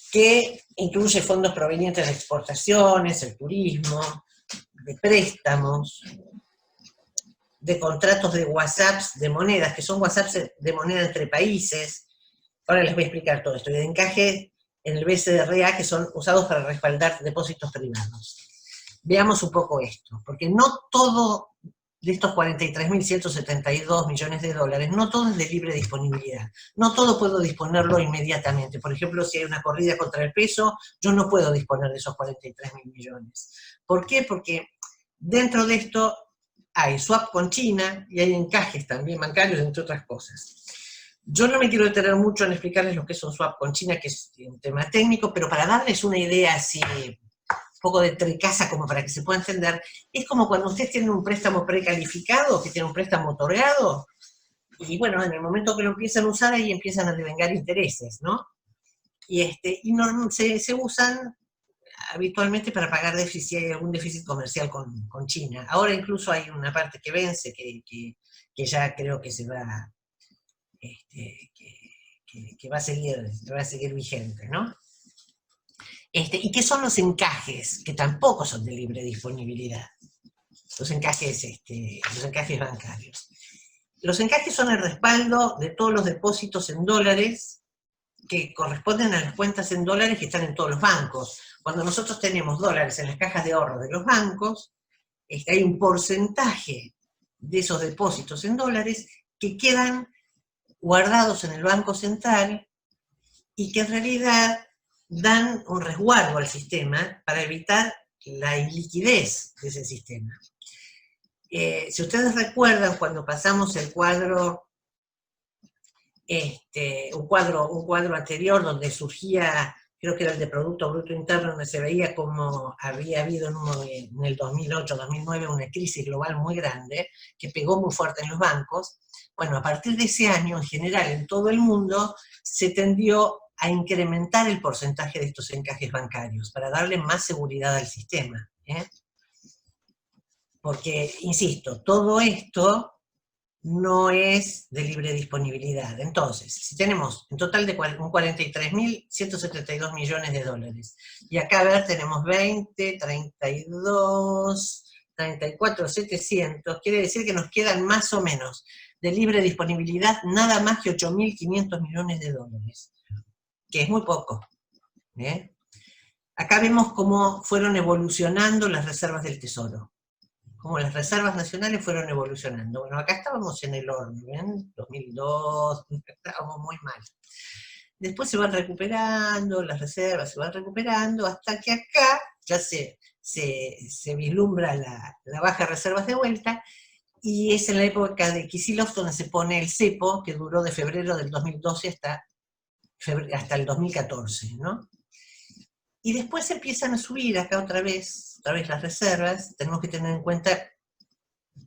que incluye fondos provenientes de exportaciones, el turismo, de préstamos, de contratos de WhatsApps de monedas, que son WhatsApps de moneda entre países. Ahora les voy a explicar todo esto. Y de encaje en el BCRA, que son usados para respaldar depósitos privados. Veamos un poco esto, porque no todo de estos 43.172 millones de dólares, no todo es de libre disponibilidad. No todo puedo disponerlo inmediatamente. Por ejemplo, si hay una corrida contra el peso, yo no puedo disponer de esos 43.000 millones. ¿Por qué? Porque dentro de esto hay swap con China y hay encajes también bancarios, entre otras cosas. Yo no me quiero detener mucho en explicarles lo que es un swap con China, que es un tema técnico, pero para darles una idea así, un poco de tricasa como para que se pueda entender, es como cuando ustedes tienen un préstamo precalificado, que tiene un préstamo otorgado, y bueno, en el momento que lo empiezan a usar, ahí empiezan a devengar intereses, ¿no? Y se usan habitualmente para pagar déficit, si hay algún déficit comercial con China. Ahora incluso hay una parte que vence, que ya creo que se va, que va a seguir vigente, ¿no? ¿Y qué son los encajes? Que tampoco son de libre disponibilidad. Los encajes bancarios. Los encajes son el respaldo de todos los depósitos en dólares que corresponden a las cuentas en dólares que están en todos los bancos. Cuando nosotros tenemos dólares en las cajas de ahorro de los bancos, hay un porcentaje de esos depósitos en dólares que quedan guardados en el Banco Central y que en realidad dan un resguardo al sistema para evitar la iliquidez de ese sistema. Si ustedes recuerdan, cuando pasamos el cuadro, un cuadro anterior donde surgía, creo que era el de Producto Bruto Interno, donde se veía como había habido en el 2008-2009 una crisis global muy grande, que pegó muy fuerte en los bancos. Bueno, a partir de ese año, en general, en todo el mundo, se tendió a incrementar el porcentaje de estos encajes bancarios, para darle más seguridad al sistema. Porque, insisto, todo esto no es de libre disponibilidad. Entonces, si tenemos en total de 43.172 millones de dólares, y acá, a ver, tenemos 20, 32, 34, 700, quiere decir que nos quedan más o menos de libre disponibilidad nada más que 8.500 millones de dólares, que es muy poco. Acá vemos cómo fueron evolucionando las reservas del Tesoro, cómo las reservas nacionales fueron evolucionando. Bueno, acá estábamos en el horno, ¿ven? 2002, estábamos muy mal. Después se van recuperando, las reservas se van recuperando, hasta que acá ya se vislumbra la baja de reservas de vuelta, y es en la época de Kicillof donde se pone el cepo, que duró de febrero del 2012 hasta el 2014, ¿no? Y después empiezan a subir acá otra vez las reservas. Tenemos que tener en cuenta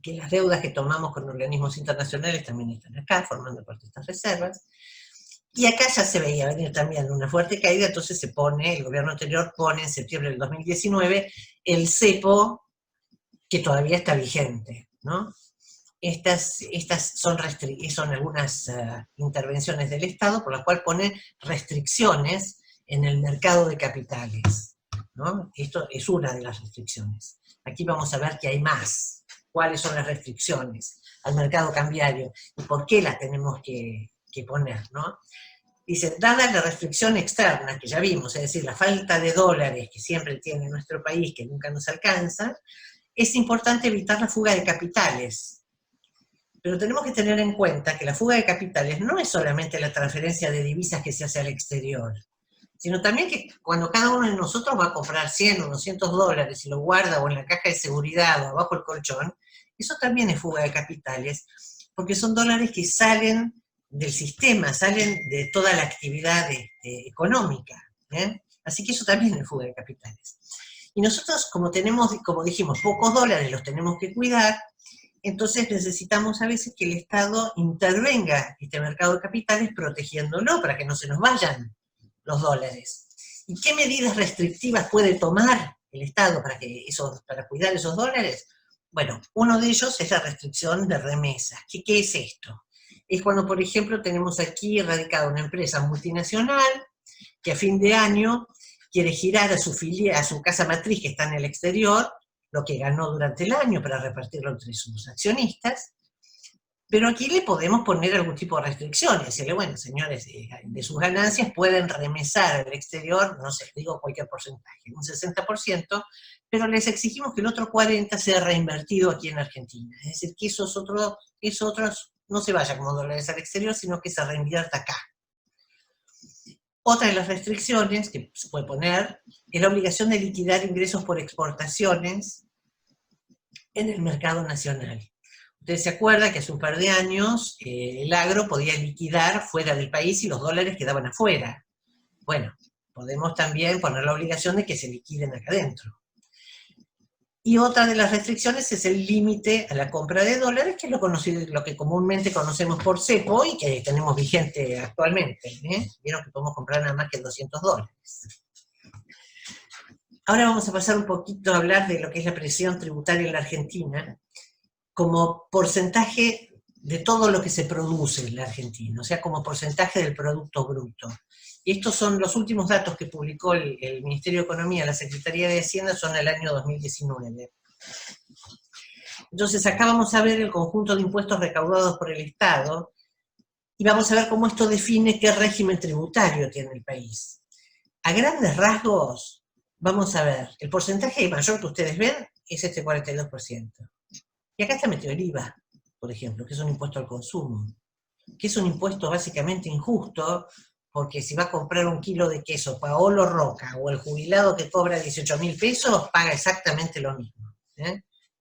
que las deudas que tomamos con organismos internacionales también están acá, formando parte de estas reservas. Y acá ya se veía venir también una fuerte caída, entonces el gobierno anterior pone en septiembre del 2019 el cepo, que todavía está vigente, ¿no? Estas son algunas intervenciones del Estado por las cuales pone restricciones en el mercado de capitales, ¿no? Esto es una de las restricciones. Aquí vamos a ver que hay más. ¿Cuáles son las restricciones al mercado cambiario? ¿Y por qué las tenemos que poner, ¿no? Dice, dada la restricción externa, que ya vimos, es decir, la falta de dólares que siempre tiene nuestro país, que nunca nos alcanza, es importante evitar la fuga de capitales. Pero tenemos que tener en cuenta que la fuga de capitales no es solamente la transferencia de divisas que se hace al exterior, sino también que cuando cada uno de nosotros va a comprar 100 o 200 dólares y lo guarda o en la caja de seguridad o abajo el colchón, eso también es fuga de capitales, porque son dólares que salen del sistema, salen de toda la actividad económica. Así que eso también es fuga de capitales. Y nosotros, como dijimos, pocos dólares los tenemos que cuidar, entonces necesitamos a veces que el Estado intervenga en este mercado de capitales protegiéndolo para que no se nos vayan los dólares. ¿Y qué medidas restrictivas puede tomar el Estado para cuidar esos dólares? Bueno, uno de ellos es la restricción de remesas. ¿Qué es esto? Es cuando, por ejemplo, tenemos aquí radicada una empresa multinacional que a fin de año quiere girar a su casa matriz que está en el exterior, lo que ganó durante el año para repartirlo entre sus accionistas, Pero aquí le podemos poner algún tipo de restricciones, decirle, bueno, señores, de sus ganancias pueden remesar al exterior, no sé, digo cualquier porcentaje, un 60%, pero les exigimos que el otro 40% sea reinvertido aquí en Argentina. Es decir, que esos otros no se vayan como dólares al exterior, sino que se reinvierta acá. Otra de las restricciones que se puede poner es la obligación de liquidar ingresos por exportaciones en el mercado nacional. Ustedes se acuerdan que hace un par de años el agro podía liquidar fuera del país y los dólares quedaban afuera. Bueno, podemos también poner la obligación de que se liquiden acá adentro. Y otra de las restricciones es el límite a la compra de dólares, que es lo que comúnmente conocemos por cepo y que tenemos vigente actualmente. Vieron que podemos comprar nada más que $200. Ahora vamos a pasar un poquito a hablar de lo que es la presión tributaria en la Argentina, como porcentaje de todo lo que se produce en la Argentina, o sea, como porcentaje del Producto Bruto. Y estos son los últimos datos que publicó el Ministerio de Economía, la Secretaría de Hacienda, son el año 2019. Entonces acá vamos a ver el conjunto de impuestos recaudados por el Estado, y vamos a ver cómo esto define qué régimen tributario tiene el país. A grandes rasgos, vamos a ver, el porcentaje mayor que ustedes ven es este 42%. Y acá está metido el IVA, por ejemplo, que es un impuesto al consumo, que es un impuesto básicamente injusto, porque si va a comprar un kilo de queso Paolo Roca, o el jubilado que cobra 18.000 pesos, paga exactamente lo mismo.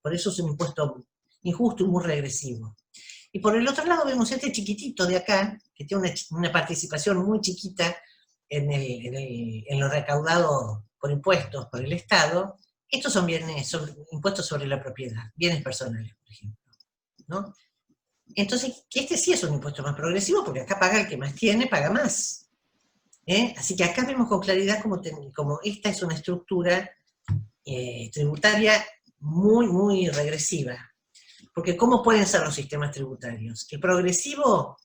Por eso es un impuesto injusto y muy regresivo. Y por el otro lado vemos este chiquitito de acá, que tiene una participación muy chiquita en lo recaudado por impuestos por el Estado. Estos son impuestos sobre la propiedad, bienes personales, por ejemplo, ¿no? Entonces, que este sí es un impuesto más progresivo, porque acá paga el que más tiene, paga más. Así que acá vemos con claridad como esta es una estructura tributaria muy, muy regresiva. Porque ¿cómo pueden ser los sistemas tributarios? El progresivo,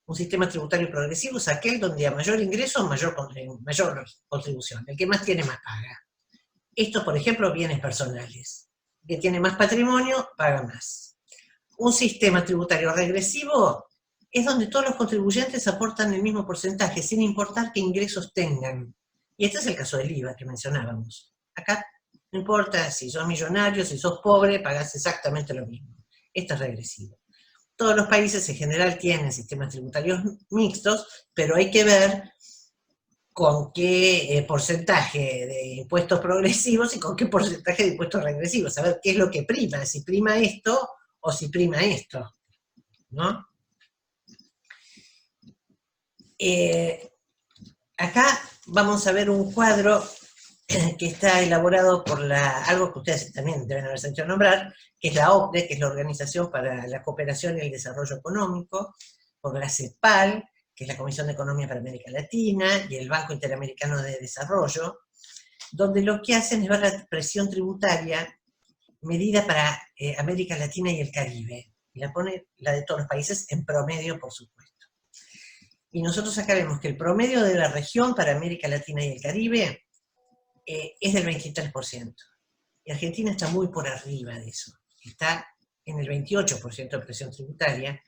un sistema tributario progresivo es aquel donde a mayor ingreso, mayor contribución. El que más tiene, más paga. Esto, por ejemplo, bienes personales. El que tiene más patrimonio, paga más. Un sistema tributario regresivo es donde todos los contribuyentes aportan el mismo porcentaje, sin importar qué ingresos tengan. Y este es el caso del IVA que mencionábamos. Acá no importa si sos millonario, si sos pobre, pagás exactamente lo mismo. Esto es regresivo. Todos los países en general tienen sistemas tributarios mixtos, pero hay que ver con qué porcentaje de impuestos progresivos y con qué porcentaje de impuestos regresivos, saber qué es lo que prima, si prima esto o si prima esto, ¿no? Acá vamos a ver un cuadro que está elaborado por algo que ustedes también deben haber sentido nombrar, que es la OCDE, que es la Organización para la Cooperación y el Desarrollo Económico, por la CEPAL, que es la Comisión de Economía para América Latina, y el Banco Interamericano de Desarrollo, donde lo que hacen es ver la presión tributaria medida para América Latina y el Caribe, y la pone la de todos los países en promedio, por supuesto. Y nosotros acá vemos que el promedio de la región para América Latina y el Caribe es del 23%. Y Argentina está muy por arriba de eso. Está en el 28% de presión tributaria.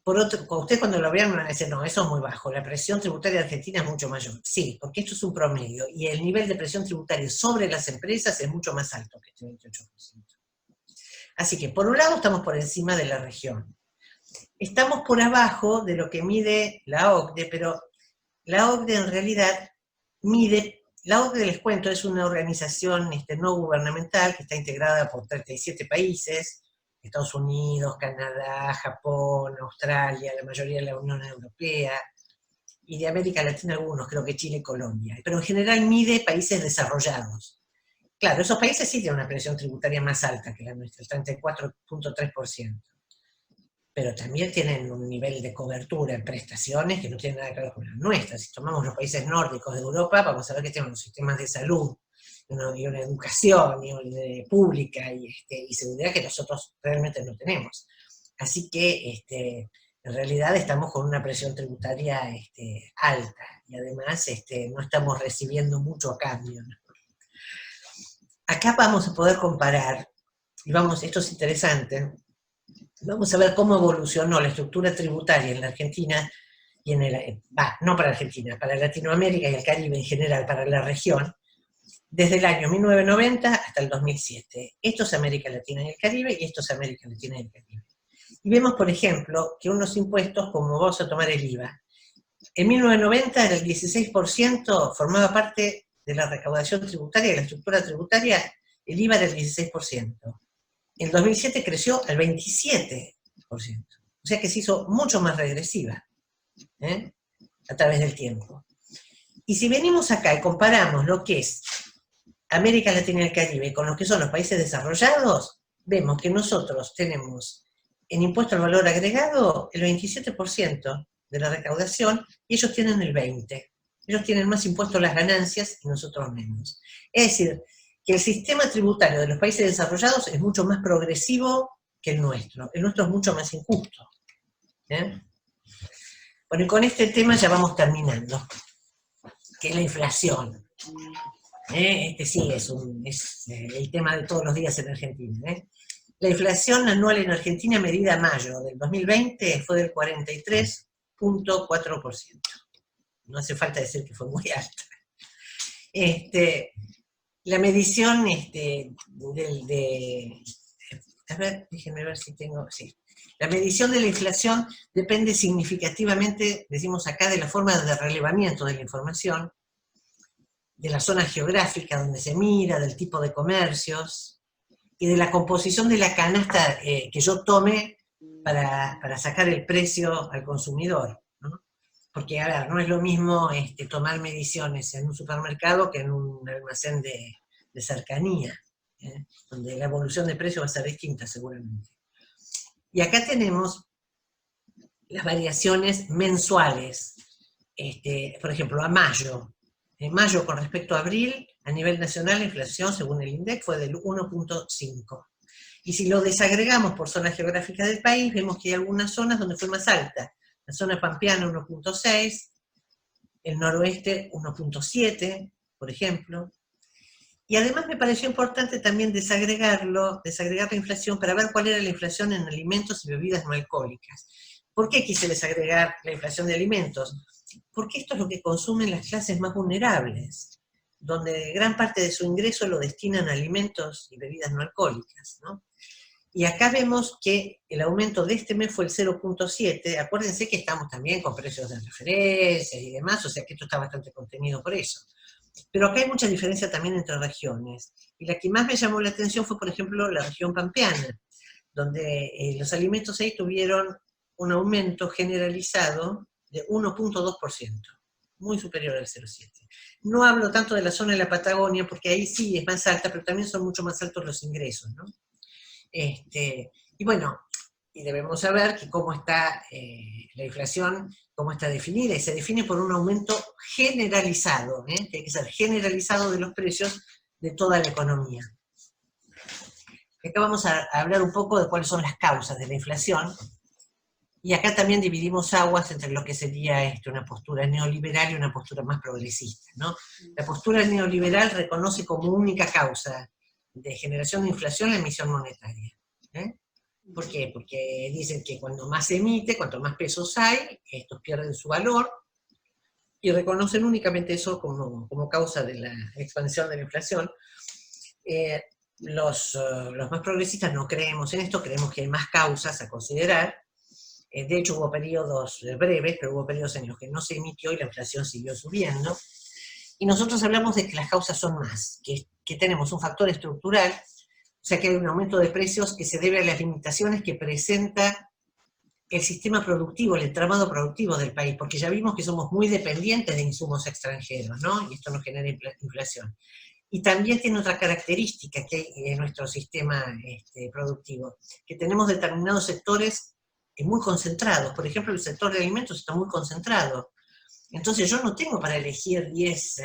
Por otro, ustedes cuando lo vean van a decir, no, eso es muy bajo, la presión tributaria de Argentina es mucho mayor. Sí, porque esto es un promedio, y el nivel de presión tributaria sobre las empresas es mucho más alto que este 28%. Así que, por un lado, estamos por encima de la región. Estamos por abajo de lo que mide la OCDE, pero la OCDE en realidad la OCDE, les cuento, es una organización no gubernamental que está integrada por 37 países, Estados Unidos, Canadá, Japón, Australia, la mayoría de la Unión Europea, y de América Latina algunos, creo que Chile y Colombia, pero en general mide países desarrollados. Claro, esos países sí tienen una presión tributaria más alta que la nuestra, el 34.3%. Pero también tienen un nivel de cobertura en prestaciones que no tienen nada que ver con las nuestras. Si tomamos los países nórdicos de Europa, vamos a ver que tienen unos sistemas de salud, y una educación pública y seguridad que nosotros realmente no tenemos. Así que en realidad estamos con una presión tributaria alta, y además no estamos recibiendo mucho a cambio, ¿no? Acá vamos a poder comparar, y esto es interesante, vamos a ver cómo evolucionó la estructura tributaria en la Argentina, y no para Argentina, para Latinoamérica y el Caribe en general, para la región, desde el año 1990 hasta el 2007. Esto es América Latina y el Caribe, y esto es América Latina y el Caribe. Y vemos, por ejemplo, que unos impuestos, como vamos a tomar el IVA, en 1990 el 16% formaba parte de la recaudación tributaria, de la estructura tributaria, el IVA era el 16%. En 2007 creció al 27%. O sea que se hizo mucho más regresiva, a través del tiempo. Y si venimos acá y comparamos lo que es América Latina y el Caribe con lo que son los países desarrollados, vemos que nosotros tenemos en impuesto al valor agregado el 27% de la recaudación, y ellos tienen el 20%. Ellos tienen más impuesto a las ganancias y nosotros menos. Es decir, que el sistema tributario de los países desarrollados es mucho más progresivo que el nuestro. El nuestro es mucho más injusto. Bueno, y con este tema ya vamos terminando, que es la inflación. Este sí es el tema de todos los días en Argentina. La inflación anual en Argentina medida a mayo del 2020 fue del 43.4%. No hace falta decir que fue muy alta. La medición a ver, déjenme ver si tengo, sí. La medición de la inflación depende significativamente, decimos acá, de la forma de relevamiento de la información, de la zona geográfica donde se mira, del tipo de comercios, y de la composición de la canasta que yo tome para sacar el precio al consumidor, ¿no? Porque, a ver, no es lo mismo tomar mediciones en un supermercado que en un almacén de cercanía, donde la evolución de precio va a ser distinta seguramente. Y acá tenemos las variaciones mensuales, por ejemplo, a mayo. En mayo con respecto a abril, a nivel nacional la inflación, según el INDEC, fue del 1.5. Y si lo desagregamos por zonas geográficas del país, vemos que hay algunas zonas donde fue más alta. La zona pampeana 1.6, el noroeste 1.7, por ejemplo. Y además me pareció importante también desagregar la inflación para ver cuál era la inflación en alimentos y bebidas no alcohólicas. ¿Por qué quise desagregar la inflación de alimentos? Porque esto es lo que consumen las clases más vulnerables, donde gran parte de su ingreso lo destinan a alimentos y bebidas no alcohólicas, ¿no? Y acá vemos que el aumento de este mes fue el 0.7, acuérdense que estamos también con precios de referencia y demás, o sea que esto está bastante contenido por eso. Pero acá hay mucha diferencia también entre regiones, y la que más me llamó la atención fue, por ejemplo, la región pampeana, donde los alimentos ahí tuvieron un aumento generalizado de 1.2%, muy superior al 0.7. No hablo tanto de la zona de la Patagonia, porque ahí sí es más alta, pero también son mucho más altos los ingresos, ¿no? Y bueno, y debemos saber que cómo está la inflación, cómo está definida, y se define por un aumento generalizado, que hay que ser generalizado de los precios de toda la economía. Acá vamos a hablar un poco de cuáles son las causas de la inflación, y acá también dividimos aguas entre lo que sería una postura neoliberal y una postura más progresista, ¿no? La postura neoliberal reconoce como única causa de generación de inflación la emisión monetaria. ¿Por qué? Porque dicen que cuando más se emite, cuanto más pesos hay, estos pierden su valor, y reconocen únicamente eso como causa de la expansión de la inflación. Los más progresistas no creemos en esto, creemos que hay más causas a considerar. De hecho hubo periodos breves, pero hubo periodos en los que no se emitió y la inflación siguió subiendo. Y nosotros hablamos de que las causas son más, que tenemos un factor estructural, o sea que hay un aumento de precios que se debe a las limitaciones que presenta el sistema productivo, el entramado productivo del país, porque ya vimos que somos muy dependientes de insumos extranjeros, ¿no? Y esto nos genera inflación. Y también tiene otra característica que hay en nuestro sistema productivo, que tenemos determinados sectores muy concentrados. Por ejemplo, el sector de alimentos está muy concentrado. Entonces yo no tengo para elegir 10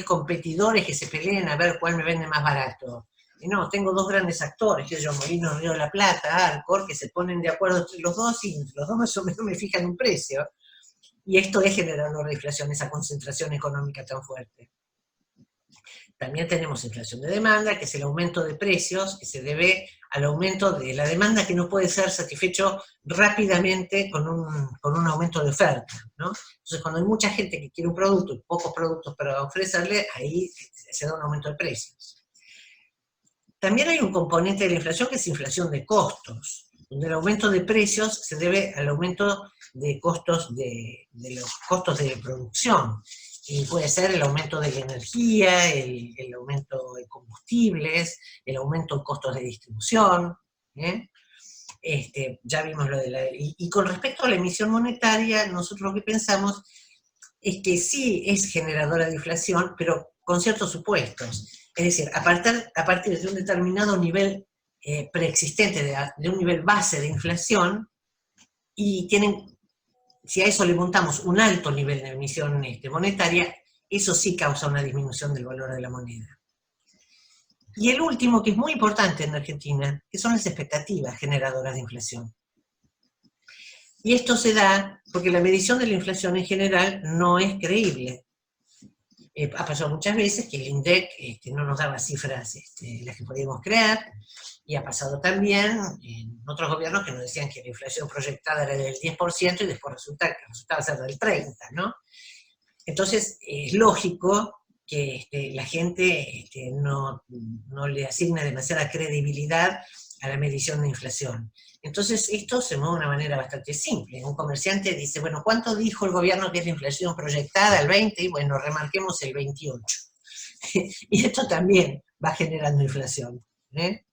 competidores que se peleen a ver cuál me vende más barato. Y no, tengo dos grandes actores, que yo, Molinos Río de la Plata, Arcor, que se ponen de acuerdo entre los dos y entre los dos más o menos me fijan un precio. Y esto es generando una inflación, esa concentración económica tan fuerte. También tenemos inflación de demanda, que es el aumento de precios, que se debe al aumento de la demanda que no puede ser satisfecho rápidamente con un aumento de oferta, ¿no? Entonces, cuando hay mucha gente que quiere un producto y pocos productos para ofrecerle, ahí se da un aumento de precios. También hay un componente de la inflación que es inflación de costos, donde el aumento de precios se debe al aumento de costos de los costos de producción. Y puede ser el aumento de la energía, el aumento de combustibles, el aumento en costos de distribución, ¿eh? Ya vimos lo de la... Y con respecto a la emisión monetaria, nosotros lo que pensamos es que sí es generadora de inflación, pero con ciertos supuestos. Es decir, a partir de un determinado nivel preexistente, de un nivel base de inflación, y si a eso le montamos un alto nivel de emisión monetaria, eso sí causa una disminución del valor de la moneda. Y el último, que es muy importante en Argentina, que son las expectativas generadoras de inflación. Y esto se da porque la medición de la inflación en general no es creíble. Ha pasado muchas veces que el INDEC no nos daba cifras las que podíamos creer, y ha pasado también en otros gobiernos que nos decían que la inflación proyectada era del 10% y después resultaba ser del 30%, ¿no? Entonces es lógico que la gente no le asigne demasiada credibilidad a la medición de inflación. Entonces esto se mueve de una manera bastante simple. Un comerciante dice, bueno, ¿cuánto dijo el gobierno que es la inflación proyectada? ¿El 20%? Y bueno, remarquemos el 28%. Y esto también va generando inflación, ¿eh?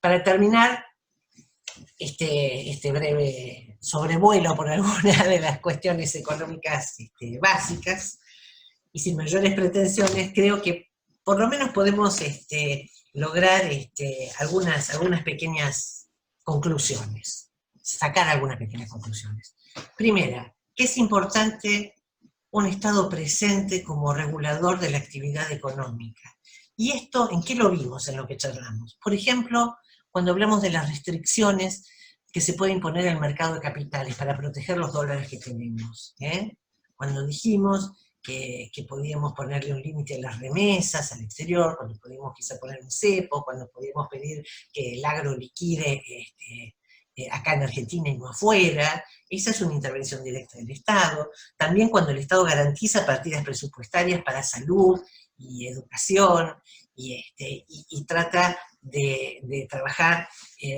Para terminar este breve sobrevuelo por algunas de las cuestiones económicas básicas, y sin mayores pretensiones, creo que por lo menos podemos lograr algunas pequeñas conclusiones, sacar algunas pequeñas conclusiones. Primera, que es importante un Estado presente como regulador de la actividad económica. ¿Y esto en qué lo vimos en lo que charlamos? Por ejemplo, cuando hablamos de las restricciones que se puede imponer al mercado de capitales para proteger los dólares que tenemos, ¿eh? Cuando dijimos que podíamos ponerle un límite a las remesas al exterior, cuando podíamos quizá poner un cepo, cuando podíamos pedir que el agro liquide acá en Argentina y no afuera, esa es una intervención directa del Estado. También cuando el Estado garantiza partidas presupuestarias para salud y educación, y trata de trabajar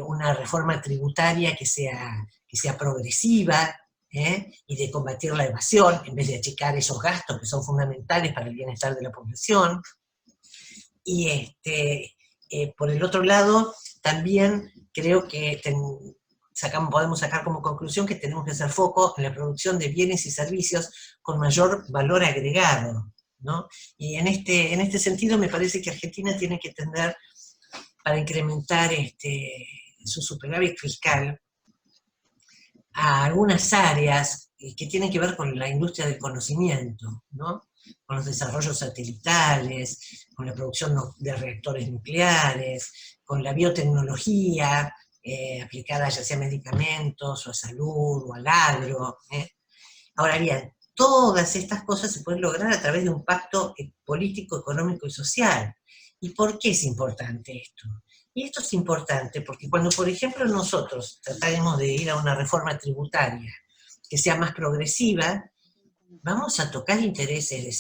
una reforma tributaria que sea progresiva, y de combatir la evasión, en vez de achicar esos gastos que son fundamentales para el bienestar de la población. Y por el otro lado, también creo que podemos sacar como conclusión que tenemos que hacer foco en la producción de bienes y servicios con mayor valor agregado, ¿no? Y en este sentido me parece que Argentina tiene que tender, para incrementar su superávit fiscal, a algunas áreas que tienen que ver con la industria del conocimiento, ¿no? Con los desarrollos satelitales, con la producción de reactores nucleares, con la biotecnología, aplicada ya sea a medicamentos, o a salud, o al agro. Ahora bien, todas estas cosas se pueden lograr a través de un pacto político, económico y social. ¿Y por qué es importante esto? Y esto es importante porque cuando, por ejemplo, nosotros tratáramos de ir a una reforma tributaria que sea más progresiva, vamos a tocar intereses de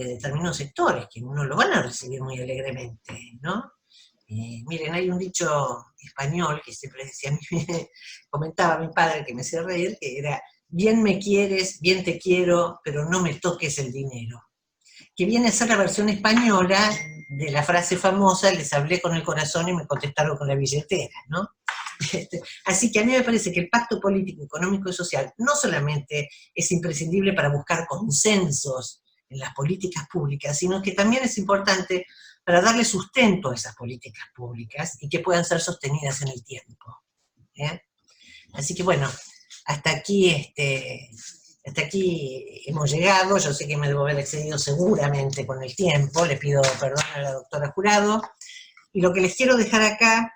determinados sectores, que no lo van a recibir muy alegremente, ¿no? Miren, hay un dicho español que siempre decía, a mí comentaba mi padre, que me hacía reír, que era, bien me quieres, bien te quiero, pero no me toques el dinero. Que viene a ser la versión española de la frase famosa, les hablé con el corazón y me contestaron con la billetera, ¿no? Así que a mí me parece que el pacto político, económico y social no solamente es imprescindible para buscar consensos en las políticas públicas, sino que también es importante para darle sustento a esas políticas públicas y que puedan ser sostenidas en el tiempo. Así que bueno, hasta aquí hemos llegado. Yo sé que me debo haber excedido seguramente con el tiempo, le pido perdón a la doctora Jurado, y lo que les quiero dejar acá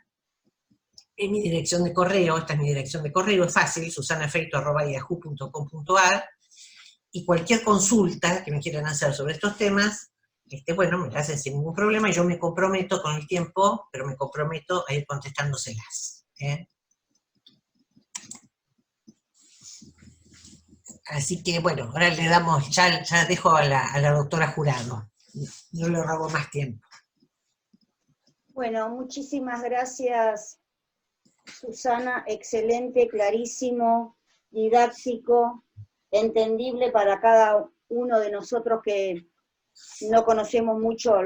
es mi dirección de correo. Esta es mi dirección de correo, es fácil, susanafeito@yahoo.com.ar, y cualquier consulta que me quieran hacer sobre estos temas, bueno, me la hacen sin ningún problema, y yo me comprometo con el tiempo, pero me comprometo a ir contestándoselas. Así que, bueno, ahora le damos, ya dejo a la doctora Jurado. No le robo más tiempo. Bueno, muchísimas gracias, Susana. Excelente, clarísimo, didáctico, entendible para cada uno de nosotros que no conocemos mucho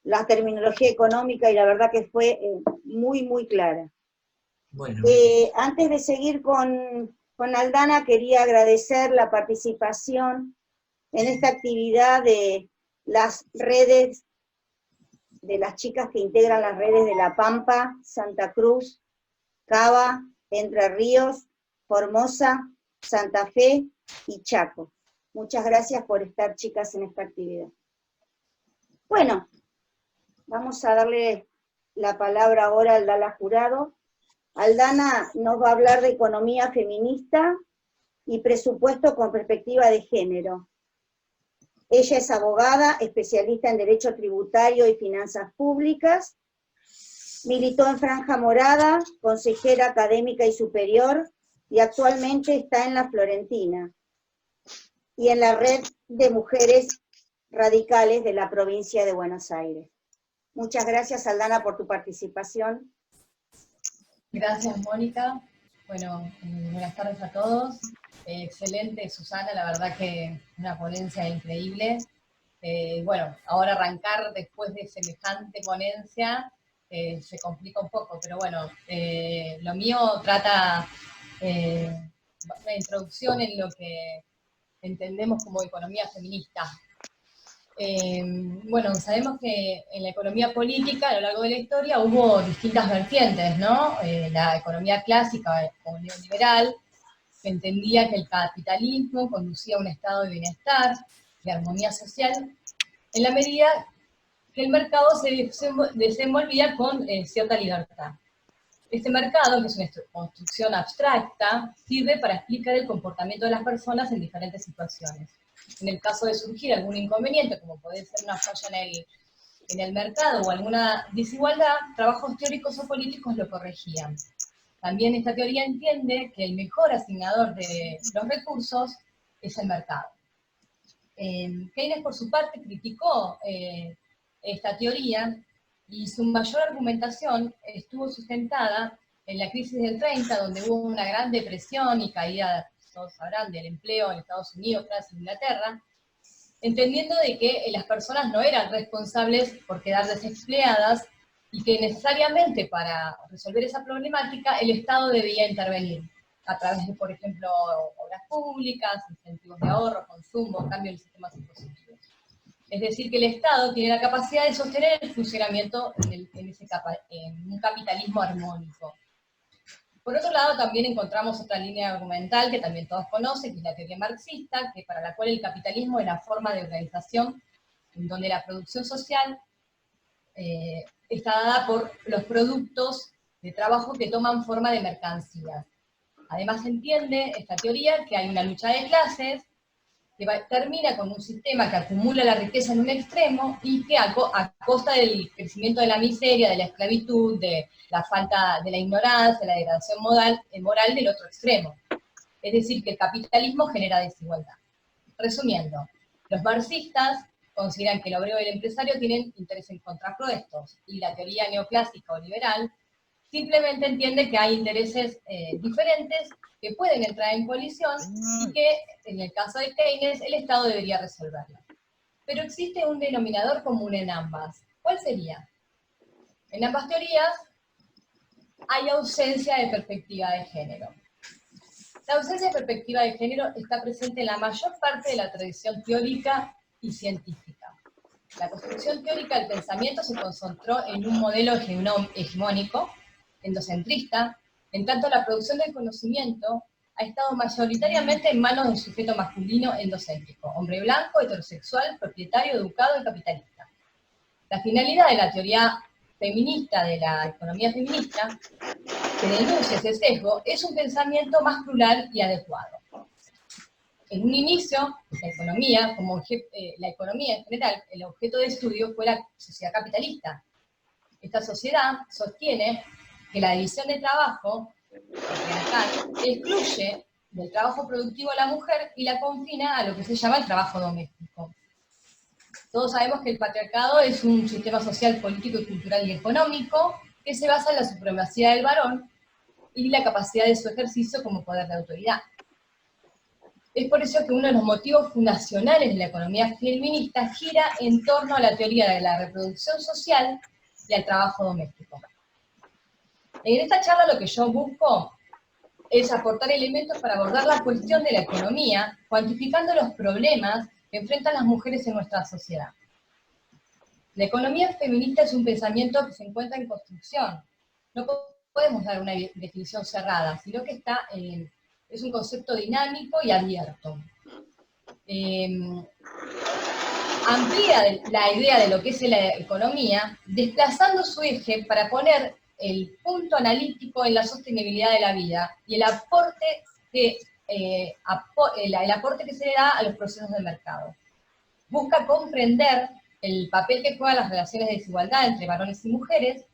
la terminología económica, y la verdad que fue muy, muy clara. Bueno. Antes de seguir con Aldana, quería agradecer la participación en esta actividad de las redes, de las chicas que integran las redes de La Pampa, Santa Cruz, Cava, Entre Ríos, Formosa, Santa Fe y Chaco. Muchas gracias por estar, chicas, en esta actividad. Bueno, vamos a darle la palabra ahora a Aldana Jurado. Aldana nos va a hablar de economía feminista y presupuesto con perspectiva de género. Ella es abogada, especialista en Derecho Tributario y Finanzas Públicas, militó en Franja Morada, consejera académica y superior, y actualmente está en La Florentina, y en la Red de Mujeres Radicales de la provincia de Buenos Aires. Muchas gracias, Aldana, por tu participación. Gracias, Mónica. Bueno, buenas tardes a todos. Excelente, Susana, la verdad que una ponencia increíble. Bueno, ahora arrancar después de semejante ponencia se complica un poco, pero bueno, lo mío trata una introducción en lo que entendemos como economía feminista. Bueno, sabemos que en la economía política a lo largo de la historia hubo distintas vertientes, ¿no? La economía clásica o neoliberal, que entendía que el capitalismo conducía a un estado de bienestar, de armonía social, en la medida que el mercado se desenvolvía con cierta libertad. Este mercado, que es una construcción abstracta, sirve para explicar el comportamiento de las personas en diferentes situaciones. En el caso de surgir algún inconveniente, como puede ser una falla en el mercado o alguna desigualdad, trabajos teóricos o políticos lo corregían. También esta teoría entiende que el mejor asignador de los recursos es el mercado. Keynes, por su parte, criticó esta teoría, y su mayor argumentación estuvo sustentada en la crisis del 30, donde hubo una gran depresión y caída, todos sabrán, del empleo en Estados Unidos, Francia e Inglaterra, entendiendo de que las personas no eran responsables por quedar desempleadas y que necesariamente para resolver esa problemática el Estado debía intervenir a través de, por ejemplo, obras públicas, incentivos de ahorro, consumo, cambio en sistemas impositivos. Es decir, que el Estado tiene la capacidad de sostener el funcionamiento en un capitalismo armónico. Por otro lado, también encontramos otra línea argumental que también todos conocen, que es la teoría marxista, para la cual el capitalismo es la forma de organización en donde la producción social está dada por los productos de trabajo que toman forma de mercancías. Además, se entiende esta teoría que hay una lucha de clases que termina con un sistema que acumula la riqueza en un extremo y que a costa del crecimiento de la miseria, de la esclavitud, de la falta de la ignorancia, de la degradación moral del otro extremo. Es decir, que el capitalismo genera desigualdad. Resumiendo, los marxistas consideran que el obrero y el empresario tienen intereses contrapuestos, y la teoría neoclásica o liberal simplemente entiende que hay intereses diferentes que pueden entrar en colisión y que, en el caso de Keynes, el Estado debería resolverlo. Pero existe un denominador común en ambas. ¿Cuál sería? En ambas teorías hay ausencia de perspectiva de género. La ausencia de perspectiva de género está presente en la mayor parte de la tradición teórica y científica. La construcción teórica del pensamiento se concentró en un modelo hegemónico, endocentrista, en tanto la producción del conocimiento ha estado mayoritariamente en manos del sujeto masculino endocéntrico, hombre blanco, heterosexual, propietario, educado y capitalista. La finalidad de la teoría feminista, de la economía feminista, que denuncia ese sesgo, es un pensamiento más plural y adecuado. En un inicio, la economía, la economía en general, el objeto de estudio fue la sociedad capitalista. Esta sociedad sostiene que la división de trabajo excluye del trabajo productivo a la mujer y la confina a lo que se llama el trabajo doméstico. Todos sabemos que el patriarcado es un sistema social, político, cultural y económico que se basa en la supremacía del varón y la capacidad de su ejercicio como poder de autoridad. Es por eso que uno de los motivos fundacionales de la economía feminista gira en torno a la teoría de la reproducción social y al trabajo doméstico. En esta charla lo que yo busco es aportar elementos para abordar la cuestión de la economía, cuantificando los problemas que enfrentan las mujeres en nuestra sociedad. La economía feminista es un pensamiento que se encuentra en construcción. No podemos dar una definición cerrada, sino que es un concepto dinámico y abierto. Amplía la idea de lo que es la economía, desplazando su eje para poner el punto analítico en la sostenibilidad de la vida y el aporte que se le da a los procesos de mercado. Busca comprender el papel que juegan las relaciones de desigualdad entre varones y mujeres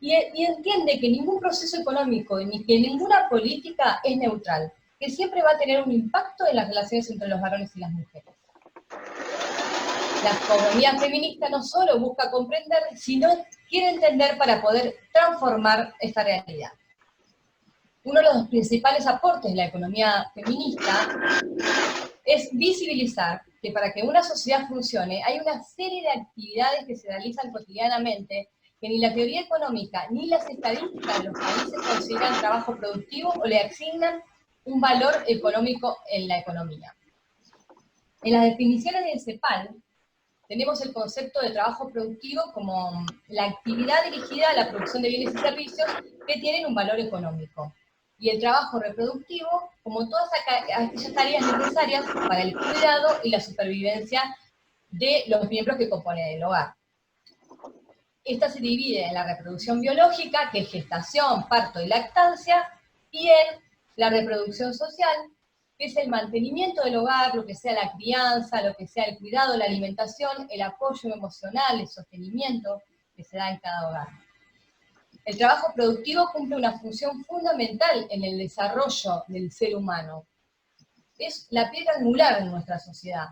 y entiende que ningún proceso económico ni que ninguna política es neutral, que siempre va a tener un impacto en las relaciones entre los varones y las mujeres. La economía feminista no solo busca comprender, sino quiere entender para poder transformar esta realidad. Uno de los principales aportes de la economía feminista es visibilizar que para que una sociedad funcione hay una serie de actividades que se realizan cotidianamente que ni la teoría económica ni las estadísticas de los países consideran trabajo productivo o le asignan un valor económico en la economía. En las definiciones del CEPAL, tenemos el concepto de trabajo productivo como la actividad dirigida a la producción de bienes y servicios que tienen un valor económico. Y el trabajo reproductivo como todas aquellas tareas necesarias para el cuidado y la supervivencia de los miembros que componen el hogar. Esta se divide en la reproducción biológica, que es gestación, parto y lactancia, y en la reproducción social, que es el mantenimiento del hogar, lo que sea la crianza, lo que sea el cuidado, la alimentación, el apoyo emocional, el sostenimiento que se da en cada hogar. El trabajo productivo cumple una función fundamental en el desarrollo del ser humano. Es la piedra angular de nuestra sociedad.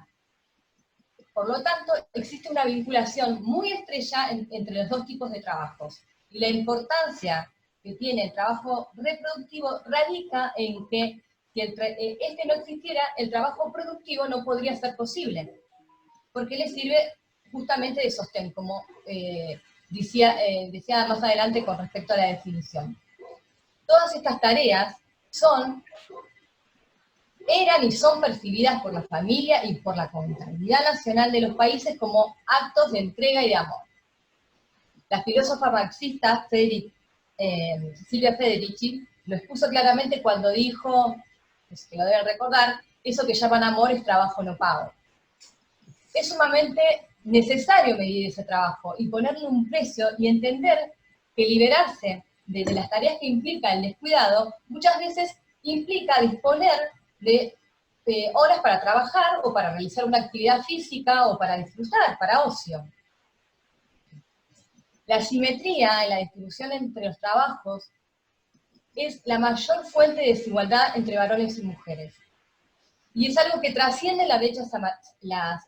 Por lo tanto, existe una vinculación muy estrecha entre los dos tipos de trabajos. Y la importancia que tiene el trabajo reproductivo radica en que si este no existiera, el trabajo productivo no podría ser posible, porque le sirve justamente de sostén, como decía más adelante con respecto a la definición. Todas estas tareas eran y son percibidas por la familia y por la contabilidad nacional de los países como actos de entrega y de amor. La filósofa marxista Silvia Federici lo expuso claramente cuando dijo, que lo deben recordar, eso que llaman amor es trabajo no pago. Es sumamente necesario medir ese trabajo y ponerle un precio y entender que liberarse de las tareas que implica el descuidado muchas veces implica disponer de horas para trabajar o para realizar una actividad física o para disfrutar, para ocio. La asimetría en la distribución entre los trabajos es la mayor fuente de desigualdad entre varones y mujeres. Y es algo que trasciende la brecha salarial.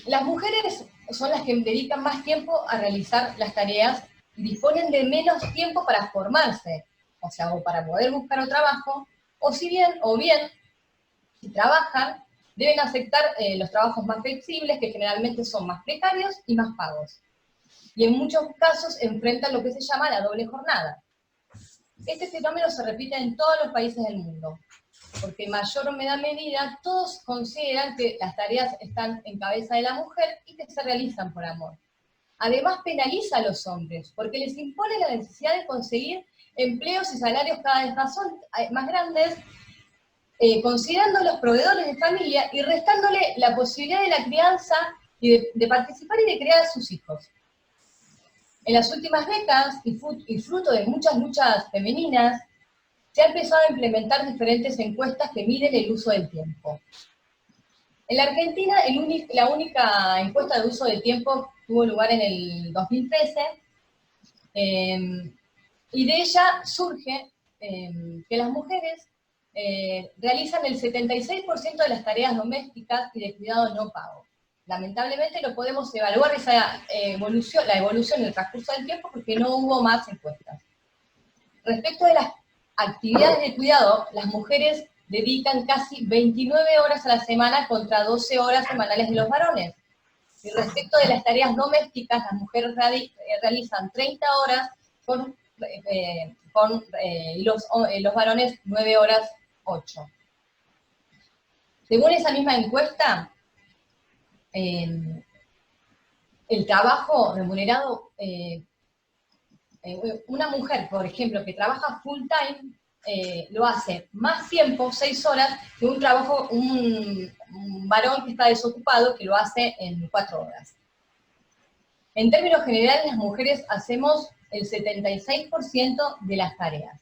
Las mujeres son las que dedican más tiempo a realizar las tareas y disponen de menos tiempo para formarse, o sea, o para poder buscar un trabajo, o bien, si trabajan, deben aceptar los trabajos más flexibles, que generalmente son más precarios y más pagos. Y en muchos casos enfrentan lo que se llama la doble jornada. Este fenómeno se repite en todos los países del mundo, porque en mayor o menor medida todos consideran que las tareas están en cabeza de la mujer y que se realizan por amor. Además penaliza a los hombres, porque les impone la necesidad de conseguir empleos y salarios cada vez más grandes, considerando los proveedores de familia y restándole la posibilidad de la crianza y de participar y de criar a sus hijos. En las últimas décadas, y fruto de muchas luchas femeninas, se ha empezado a implementar diferentes encuestas que miden el uso del tiempo. En la Argentina, la única encuesta de uso del tiempo tuvo lugar en el 2013, y de ella surge que las mujeres realizan el 76% de las tareas domésticas y de cuidado no pago. Lamentablemente no podemos evaluar la evolución en el transcurso del tiempo porque no hubo más encuestas. Respecto de las actividades de cuidado, las mujeres dedican casi 29 horas a la semana contra 12 horas semanales de los varones. Y respecto de las tareas domésticas, las mujeres realizan 30 horas y los varones 9 horas 8. Según esa misma encuesta, el trabajo remunerado, una mujer, por ejemplo, que trabaja full time, lo hace más tiempo, 6 horas, que un varón que está desocupado, que lo hace en 4 horas. En términos generales, las mujeres hacemos el 76% de las tareas.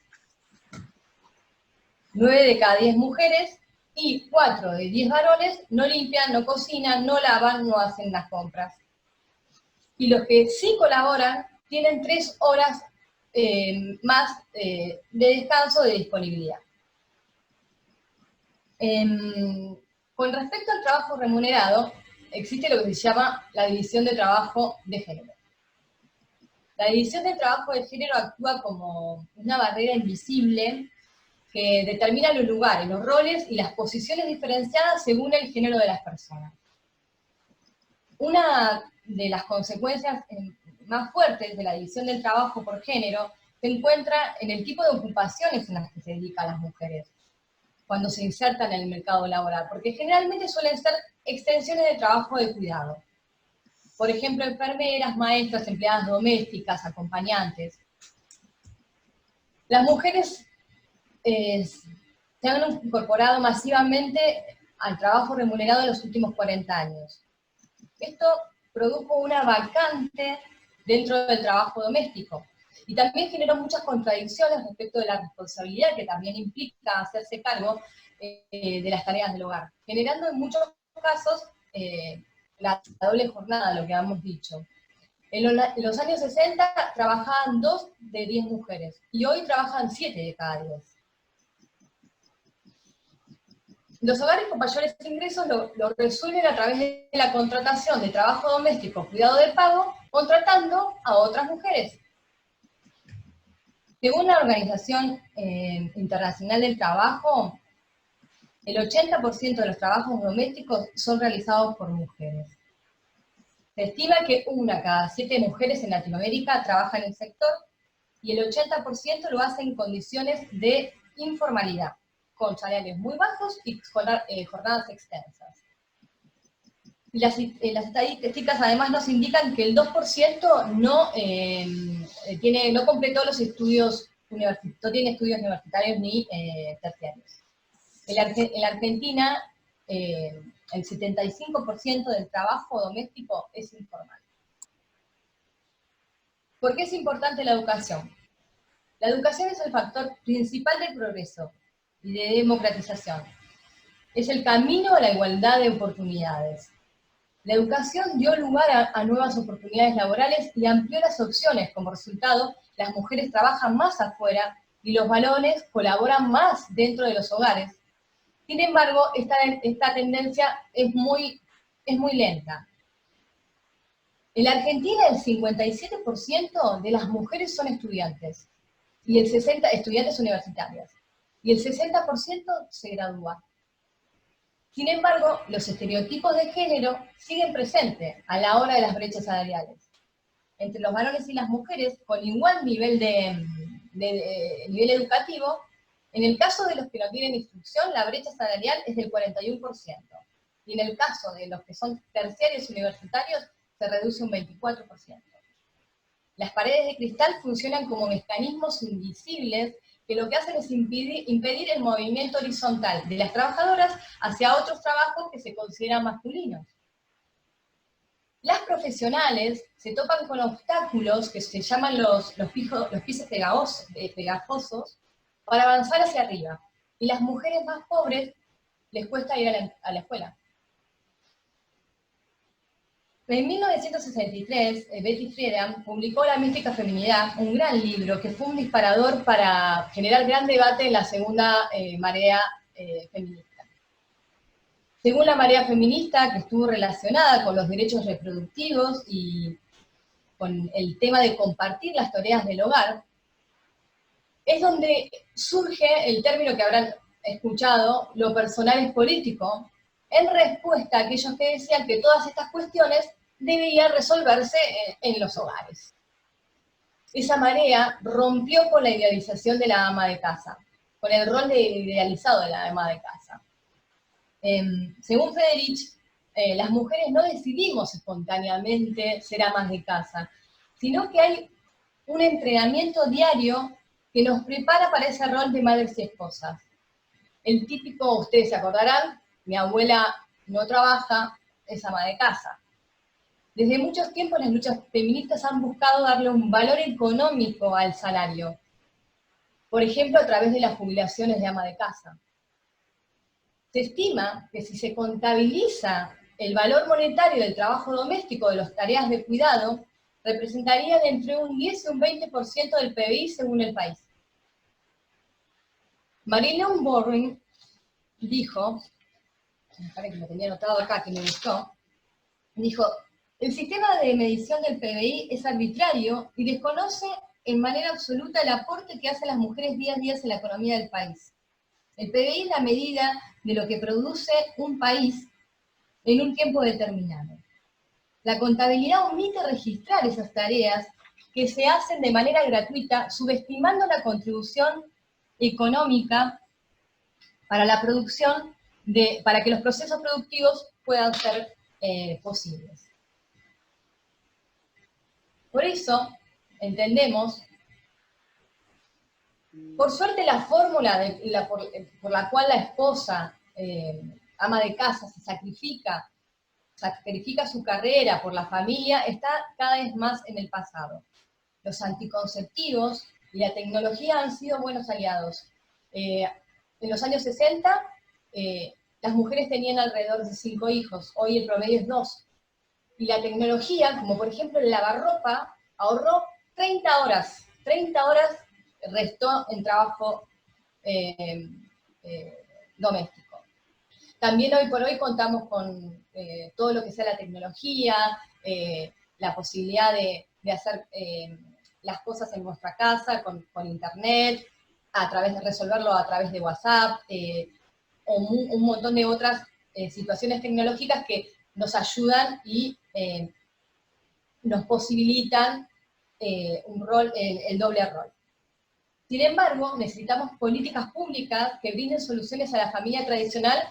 9 de cada 10 mujeres y 4 de 10 varones no limpian, no cocinan, no lavan, no hacen las compras. Y los que sí colaboran tienen 3 horas más de descanso, de disponibilidad. Con respecto al trabajo remunerado, existe lo que se llama la división de trabajo de género. La división del trabajo de género actúa como una barrera invisible que determina los lugares, los roles y las posiciones diferenciadas según el género de las personas. Una de las consecuencias más fuertes de la división del trabajo por género se encuentra en el tipo de ocupaciones en las que se dedican las mujeres cuando se insertan en el mercado laboral, porque generalmente suelen ser extensiones de trabajo de cuidado. Por ejemplo, enfermeras, maestras, empleadas domésticas, acompañantes. Las mujeres se han incorporado masivamente al trabajo remunerado en los últimos 40 años. Esto produjo una vacante dentro del trabajo doméstico y también generó muchas contradicciones respecto de la responsabilidad que también implica hacerse cargo de las tareas del hogar, generando en muchos casos la doble jornada, lo que habíamos dicho. En los años 60 trabajaban 2 de 10 mujeres y hoy trabajan 7 de cada 10. Los hogares con mayores ingresos lo resuelven a través de la contratación de trabajo doméstico, cuidado de pago, contratando a otras mujeres. Según la Organización Internacional del Trabajo, el 80% de los trabajos domésticos son realizados por mujeres. Se estima que 1 cada 7 mujeres en Latinoamérica trabaja en el sector y el 80% lo hace en condiciones de informalidad, con salarios muy bajos y jornadas extensas. Las estadísticas además nos indican que el 2% no completó los estudios universitarios, no tiene estudios universitarios ni terciarios. En la Argentina, el 75% del trabajo doméstico es informal. ¿Por qué es importante la educación? La educación es el factor principal del progreso y de democratización. Es el camino a la igualdad de oportunidades. La educación dio lugar a nuevas oportunidades laborales y amplió las opciones. Como resultado, las mujeres trabajan más afuera y los varones colaboran más dentro de los hogares. Sin embargo, esta tendencia es muy lenta. En la Argentina, el 57% de las mujeres son estudiantes, y el 60% estudiantes universitarias, y el 60% se gradúa. Sin embargo, los estereotipos de género siguen presentes a la hora de las brechas salariales. Entre los varones y las mujeres, con igual nivel nivel educativo, en el caso de los que no tienen instrucción, la brecha salarial es del 41%, y en el caso de los que son terciarios universitarios, se reduce un 24%. Las paredes de cristal funcionan como mecanismos invisibles que lo que hacen es impedir el movimiento horizontal de las trabajadoras hacia otros trabajos que se consideran masculinos. Las profesionales se topan con obstáculos que se llaman los pisos pegajosos, para avanzar hacia arriba. Y las mujeres más pobres les cuesta ir a la escuela. En 1963, Betty Friedan publicó La mística feminidad, un gran libro que fue un disparador para generar gran debate en la segunda marea feminista. Según la marea feminista, que estuvo relacionada con los derechos reproductivos y con el tema de compartir las tareas del hogar, es donde surge el término que habrán escuchado, lo personal es político, en respuesta a aquellos que decían que todas estas cuestiones debían resolverse en los hogares. Esa marea rompió con la idealización de la ama de casa, con el rol idealizado de la ama de casa. Según Friedrich, las mujeres no decidimos espontáneamente ser amas de casa, sino que hay un entrenamiento diario que nos prepara para ese rol de madres y esposas. El típico, ustedes se acordarán, mi abuela no trabaja, es ama de casa. Desde muchos tiempos las luchas feministas han buscado darle un valor económico al salario, por ejemplo a través de las jubilaciones de ama de casa. Se estima que si se contabiliza el valor monetario del trabajo doméstico de las tareas de cuidado, representarían entre un 10 y un 20% del PBI según el país. Marilyn Boring dijo, me parece que lo tenía anotado acá, que me gustó, dijo, el sistema de medición del PBI es arbitrario y desconoce en manera absoluta el aporte que hacen las mujeres día a día en la economía del país. El PBI es la medida de lo que produce un país en un tiempo determinado. La contabilidad omite registrar esas tareas que se hacen de manera gratuita, subestimando la contribución económica para la producción, para que los procesos productivos puedan ser posibles. Por eso, entendemos, por suerte la fórmula por la cual la esposa, ama de casa, se sacrifica su carrera por la familia, está cada vez más en el pasado. Los anticonceptivos y la tecnología han sido buenos aliados. En los años 60, las mujeres tenían alrededor de 5 hijos, hoy el promedio es 2. Y la tecnología, como por ejemplo el lavarropa, ahorró 30 horas restó en trabajo doméstico. También hoy por hoy contamos con todo lo que sea la tecnología, la posibilidad de hacer las cosas en nuestra casa con internet, resolverlo a través de WhatsApp, o un montón de otras situaciones tecnológicas que nos ayudan y nos posibilitan el doble rol. Sin embargo, necesitamos políticas públicas que brinden soluciones a la familia tradicional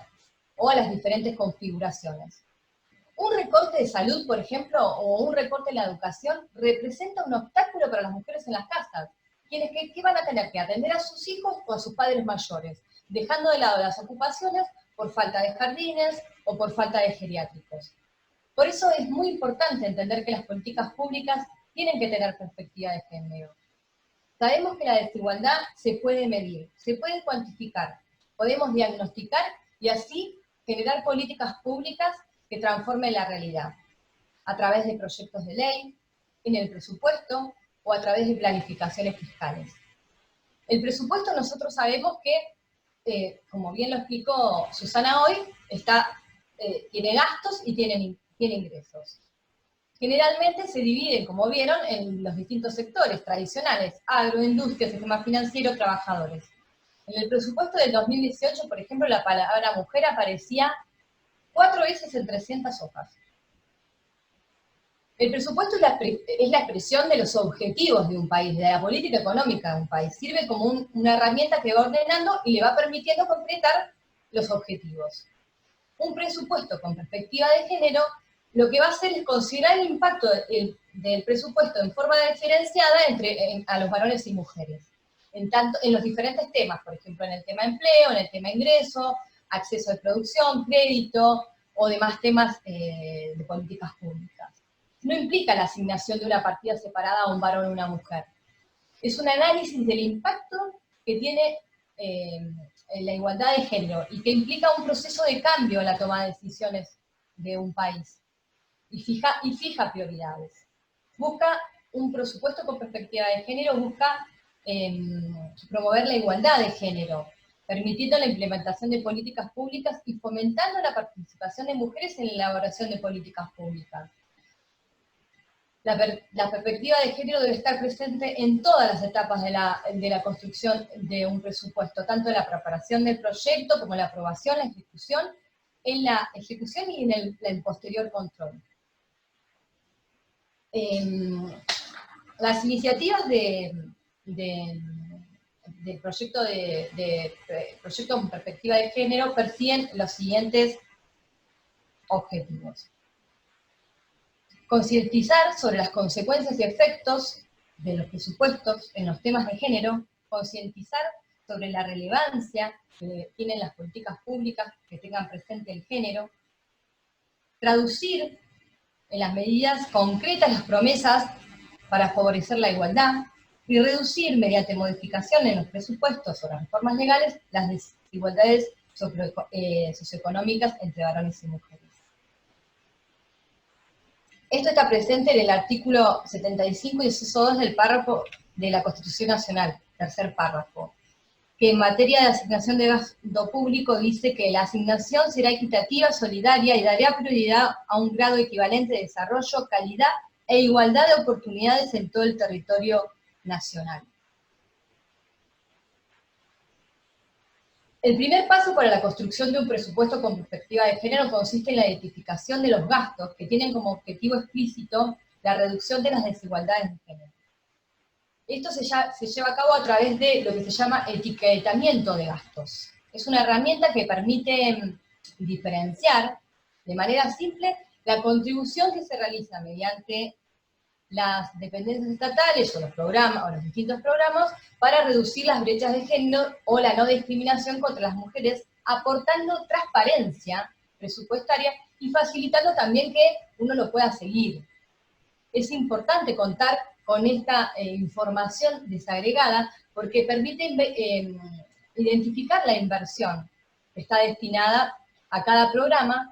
o a las diferentes configuraciones. Un recorte de salud, por ejemplo, o un recorte en la educación, representa un obstáculo para las mujeres en las casas, quienes que van a tener que atender a sus hijos o a sus padres mayores, dejando de lado las ocupaciones por falta de jardines o por falta de geriátricos. Por eso es muy importante entender que las políticas públicas tienen que tener perspectiva de género. Sabemos que la desigualdad se puede medir, se puede cuantificar, podemos diagnosticar y así generar políticas públicas que transformen la realidad, a través de proyectos de ley, en el presupuesto o a través de planificaciones fiscales. El presupuesto nosotros sabemos que, como bien lo explicó Susana hoy, tiene gastos y tiene ingresos. Generalmente se dividen, como vieron, en los distintos sectores tradicionales, agroindustria, sistema financiero, trabajadores. En el presupuesto del 2018, por ejemplo, la palabra mujer aparecía 4 veces en 300 hojas. El presupuesto es la expresión de los objetivos de un país, de la política económica de un país. Sirve como una herramienta que va ordenando y le va permitiendo concretar los objetivos. Un presupuesto con perspectiva de género lo que va a hacer es considerar el impacto del presupuesto en forma diferenciada a los varones y mujeres. En los diferentes temas, por ejemplo, en el tema empleo, en el tema ingreso, acceso de producción, crédito, o demás temas de políticas públicas. No implica la asignación de una partida separada a un varón o una mujer. Es un análisis del impacto que tiene la igualdad de género y que implica un proceso de cambio en la toma de decisiones de un país y fija prioridades. Busca un presupuesto con perspectiva de género, busca promover la igualdad de género, permitiendo la implementación de políticas públicas y fomentando la participación de mujeres en la elaboración de políticas públicas. La perspectiva de género debe estar presente en todas las etapas de la construcción de un presupuesto, tanto en la preparación del proyecto como en la aprobación, la ejecución y en el posterior control. Las iniciativas del proyecto proyecto con perspectiva de género persiguen los siguientes objetivos. Concientizar sobre las consecuencias y efectos de los presupuestos en los temas de género, concientizar sobre la relevancia que tienen las políticas públicas que tengan presente el género, traducir en las medidas concretas las promesas para favorecer la igualdad, y reducir mediante modificación en los presupuestos o las reformas legales las desigualdades socioeconómicas entre varones y mujeres. Esto está presente en el artículo 75 y inciso 2 del párrafo de la Constitución Nacional, tercer párrafo, que en materia de asignación de gasto público dice que la asignación será equitativa, solidaria y dará prioridad a un grado equivalente de desarrollo, calidad e igualdad de oportunidades en todo el territorio nacional. El primer paso para la construcción de un presupuesto con perspectiva de género consiste en la identificación de los gastos que tienen como objetivo explícito la reducción de las desigualdades de género. Esto se lleva a cabo a través de lo que se llama etiquetamiento de gastos. Es una herramienta que permite diferenciar de manera simple la contribución que se realiza mediante las dependencias estatales o los programas o los distintos programas para reducir las brechas de género o la no discriminación contra las mujeres, aportando transparencia presupuestaria y facilitando también que uno lo pueda seguir. Es importante contar con esta información desagregada porque permite identificar la inversión que está destinada a cada programa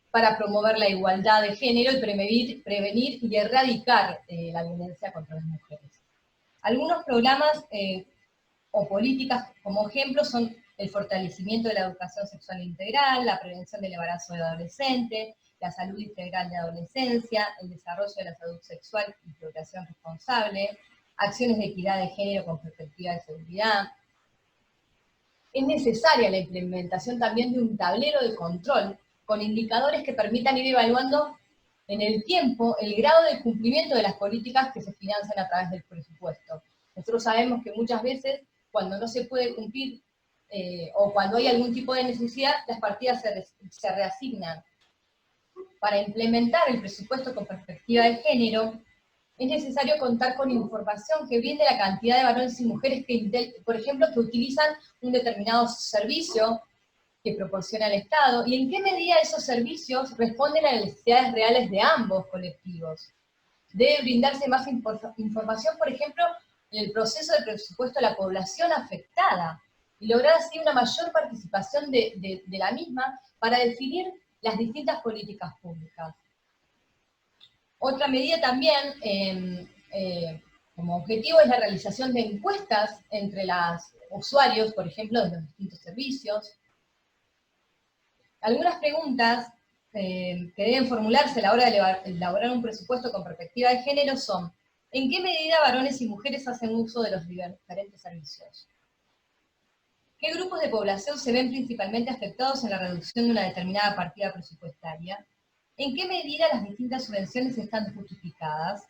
para promover la igualdad de género y prevenir y erradicar la violencia contra las mujeres. Algunos programas o políticas como ejemplo son el fortalecimiento de la educación sexual integral, la prevención del embarazo de adolescentes, la salud integral de adolescencia, el desarrollo de la salud sexual y procreación responsable, acciones de equidad de género con perspectiva de seguridad. Es necesaria la implementación también de un tablero de control con indicadores que permitan ir evaluando en el tiempo el grado de cumplimiento de las políticas que se financian a través del presupuesto. Nosotros sabemos que muchas veces, cuando no se puede cumplir o cuando hay algún tipo de necesidad, las partidas se reasignan. Para implementar el presupuesto con perspectiva de género, es necesario contar con información que brinde la cantidad de varones y mujeres que, por ejemplo, que utilizan un determinado servicio que proporciona el Estado, y en qué medida esos servicios responden a las necesidades reales de ambos colectivos. Debe brindarse más información, por ejemplo, en el proceso de presupuesto de la población afectada, y lograr así una mayor participación de la misma para definir las distintas políticas públicas. Otra medida también, como objetivo, es la realización de encuestas entre los usuarios, por ejemplo, de los distintos servicios. Algunas preguntas que deben formularse a la hora de elaborar un presupuesto con perspectiva de género son: ¿en qué medida varones y mujeres hacen uso de los diferentes servicios? ¿Qué grupos de población se ven principalmente afectados en la reducción de una determinada partida presupuestaria? ¿En qué medida las distintas subvenciones están justificadas?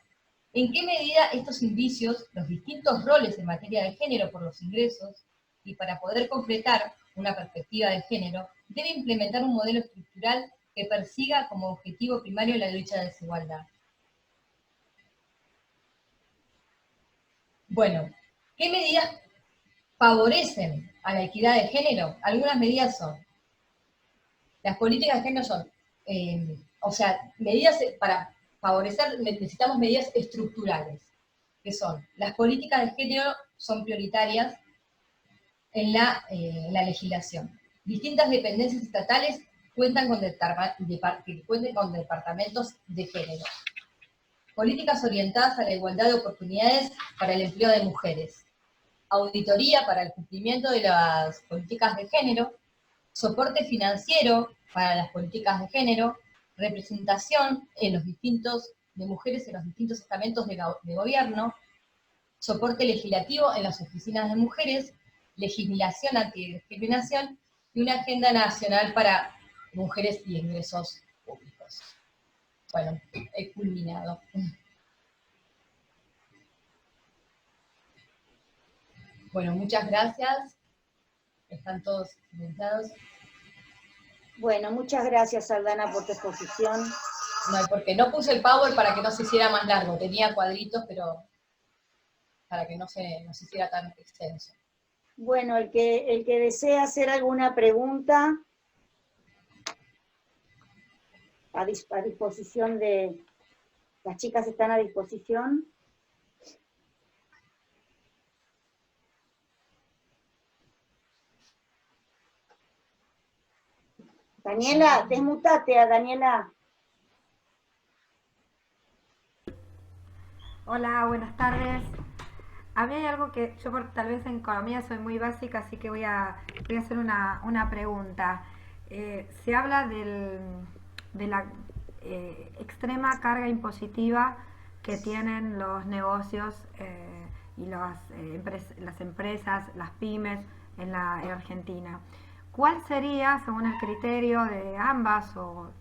¿En qué medida estos indicios, los distintos roles en materia de género por los ingresos, y para poder completar una perspectiva de género, debe implementar un modelo estructural que persiga como objetivo primario la lucha de desigualdad? Bueno, ¿qué medidas favorecen a la equidad de género? Algunas medidas son, las políticas de género son, medidas para favorecer, necesitamos medidas estructurales, que son, las políticas de género son prioritarias en la legislación. Distintas dependencias estatales cuentan con departamentos de género. Políticas orientadas a la igualdad de oportunidades para el empleo de mujeres. Auditoría para el cumplimiento de las políticas de género. Soporte financiero para las políticas de género. Representación de mujeres en los distintos estamentos de gobierno. Soporte legislativo en las oficinas de mujeres. Legislación antidiscriminación y una agenda nacional para mujeres y ingresos públicos. Bueno, he culminado. Bueno, muchas gracias. Están todos silenciados. Bueno, muchas gracias, Aldana, por tu exposición. No, porque no puse el Power para que no se hiciera más largo. Tenía cuadritos, pero para que no se hiciera tan extenso. Bueno, el que desea hacer alguna pregunta, a disposición de... Las chicas están a disposición. Daniela, desmutate a Daniela. Hola, buenas tardes. A mí hay algo que yo tal vez en economía soy muy básica, así que voy a hacer una pregunta. Se habla de la extrema carga impositiva que tienen los negocios y las empresas, las pymes en la Argentina. ¿Cuál sería, según el criterio de ambas, o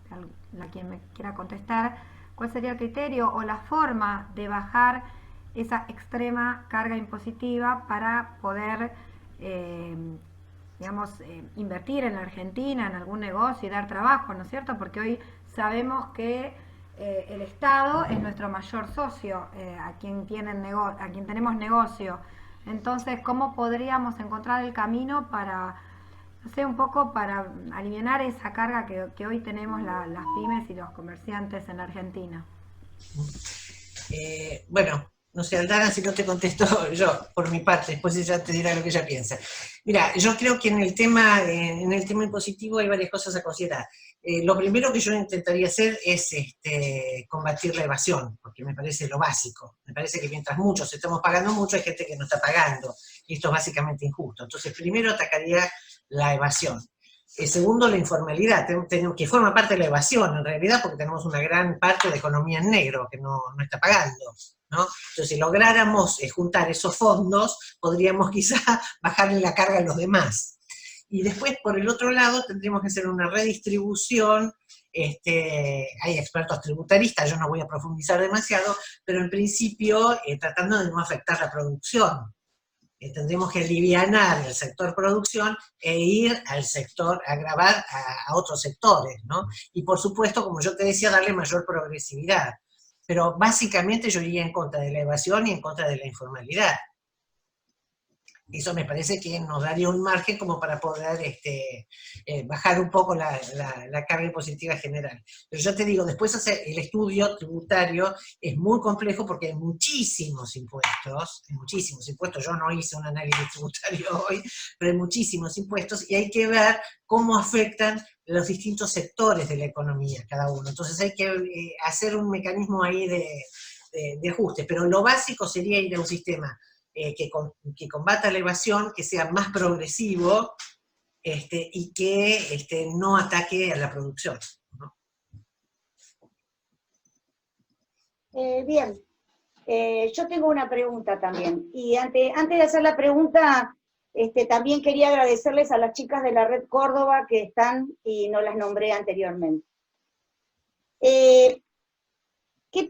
la quien me quiera contestar, cuál sería el criterio o la forma de bajar esa extrema carga impositiva para poder, invertir en la Argentina, en algún negocio y dar trabajo, ¿no es cierto? Porque hoy sabemos que el Estado es nuestro mayor socio, a quien tenemos negocio. Entonces, ¿cómo podríamos encontrar el camino para, no sé, un poco para aliviar esa carga que hoy tenemos las pymes y los comerciantes en la Argentina? Bueno, no sé, Aldana, si no te contesto yo, por mi parte, después ella te dirá lo que ella piensa. Mira, yo creo que en el tema impositivo hay varias cosas a considerar. Lo primero que yo intentaría hacer es combatir la evasión, porque me parece lo básico. Me parece que mientras muchos estamos pagando mucho, hay gente que no está pagando, y esto es básicamente injusto. Entonces, primero atacaría la evasión. Segundo, la informalidad, que forma parte de la evasión, en realidad, porque tenemos una gran parte de economía en negro que no está pagando, ¿no? Entonces, si lográramos juntar esos fondos, podríamos quizá bajarle la carga a los demás. Y después, por el otro lado, tendríamos que hacer una redistribución. Hay expertos tributaristas, yo no voy a profundizar demasiado, pero en principio tratando de no afectar la producción. Tendremos que alivianar el sector producción e ir al sector, agravar a otros sectores, ¿no? Y por supuesto, como yo te decía, darle mayor progresividad. Pero básicamente yo iría en contra de la evasión y en contra de la informalidad. Eso me parece que nos daría un margen como para poder bajar un poco la carga impositiva general. Pero yo te digo, después hacer el estudio tributario es muy complejo porque hay muchísimos impuestos, yo no hice un análisis tributario hoy, pero hay muchísimos impuestos y hay que ver cómo afectan los distintos sectores de la economía, cada uno. Entonces hay que hacer un mecanismo ahí de ajuste, pero lo básico sería ir a un sistema que combata la evasión, que sea más progresivo y que no ataque a la producción, ¿no? Bien, yo tengo una pregunta también, y antes de hacer la pregunta, también quería agradecerles a las chicas de la Red Córdoba que están, y no las nombré anteriormente. ¿Qué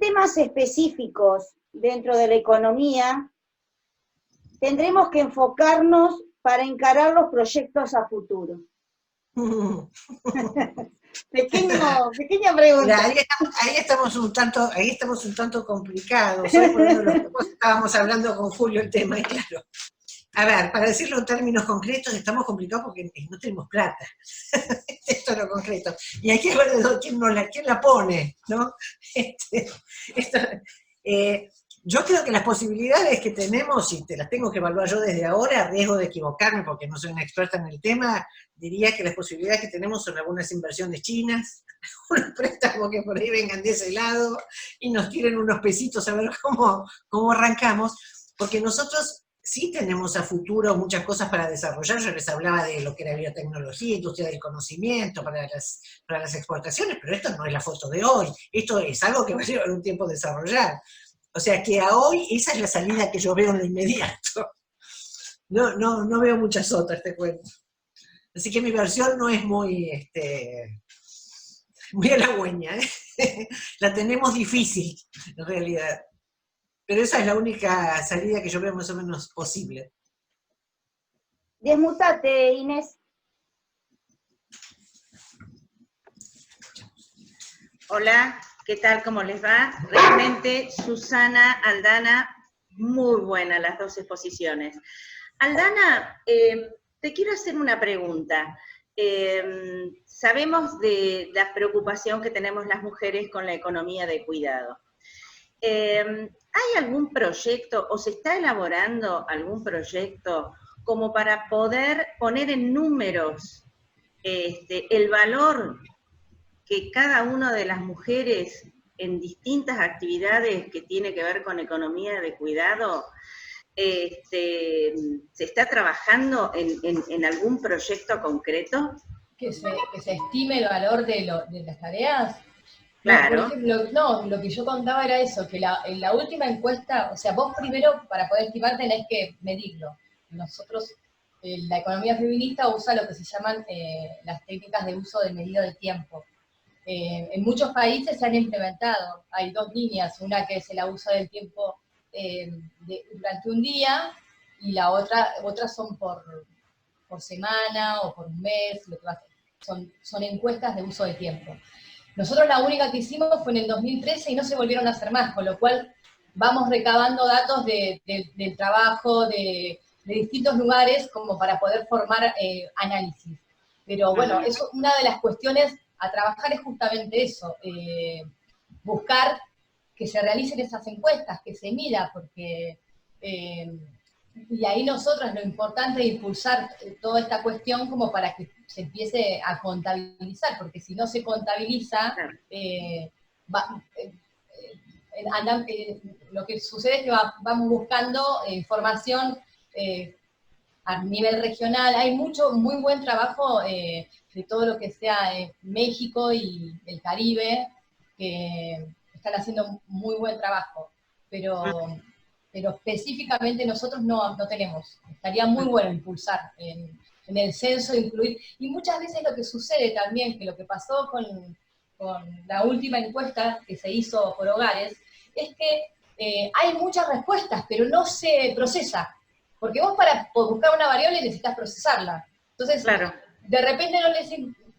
temas específicos dentro de la economía tendremos que enfocarnos para encarar los proyectos a futuro? Pequeña pregunta. Mira, ahí estamos un tanto complicados. Hoy, por ejemplo, estábamos hablando con Julio el tema, y claro. A ver, para decirlo en términos concretos, estamos complicados porque no tenemos plata. Esto es lo concreto. Y hay que ver quién la pone, ¿no? Yo creo que las posibilidades que tenemos, y te las tengo que evaluar yo desde ahora, a riesgo de equivocarme porque no soy una experta en el tema, diría que las posibilidades que tenemos son algunas inversiones chinas, unos préstamos que por ahí vengan de ese lado y nos tiren unos pesitos a ver cómo arrancamos, porque nosotros sí tenemos a futuro muchas cosas para desarrollar. Yo les hablaba de lo que era biotecnología, industria del conocimiento, para las exportaciones, pero esto no es la foto de hoy, esto es algo que va a llevar un tiempo desarrollar. O sea que a hoy esa es la salida que yo veo en lo inmediato. No veo muchas otras, te cuento. Así que mi versión no es muy halagüeña, ¿eh? La tenemos difícil, en realidad. Pero esa es la única salida que yo veo más o menos posible. Desmutate, Inés. Hola, ¿qué tal? ¿Cómo les va? Realmente, Susana, Aldana, muy buenas las dos exposiciones. Aldana, te quiero hacer una pregunta. Sabemos de la preocupación que tenemos las mujeres con la economía de cuidado. ¿Hay algún proyecto o se está elaborando algún proyecto como para poder poner en números el valor que cada una de las mujeres en distintas actividades que tiene que ver con economía de cuidado, se está trabajando en algún proyecto concreto? Que se estime el valor de las tareas. Claro. No, por ejemplo, lo que yo contaba era eso, que en la última encuesta, o sea, vos primero, para poder estimar, tenés que medirlo. Nosotros, la economía feminista usa lo que se llaman las técnicas de uso de medida del tiempo. En muchos países se han implementado, hay dos líneas, una que es el uso del tiempo durante un día, y la otras son por semana o por un mes, lo que son encuestas de uso de tiempo. Nosotros la única que hicimos fue en el 2013 y no se volvieron a hacer más, con lo cual vamos recabando datos del trabajo de distintos lugares como para poder formar análisis. Pero bueno, eso, una de las cuestiones a trabajar es justamente eso, buscar que se realicen esas encuestas, que se mida, porque y ahí nosotros lo importante es impulsar toda esta cuestión como para que se empiece a contabilizar, porque si no se contabiliza, lo que sucede es que vamos buscando información a nivel regional. Hay muy buen trabajo de todo lo que sea México y el Caribe, que están haciendo muy buen trabajo, pero específicamente nosotros no tenemos. Estaría muy bueno impulsar en el censo, incluir, y muchas veces lo que sucede también, que lo que pasó con la última encuesta que se hizo por hogares, es que hay muchas respuestas, pero no se procesa, porque vos para buscar una variable necesitas procesarla. Entonces, claro, de repente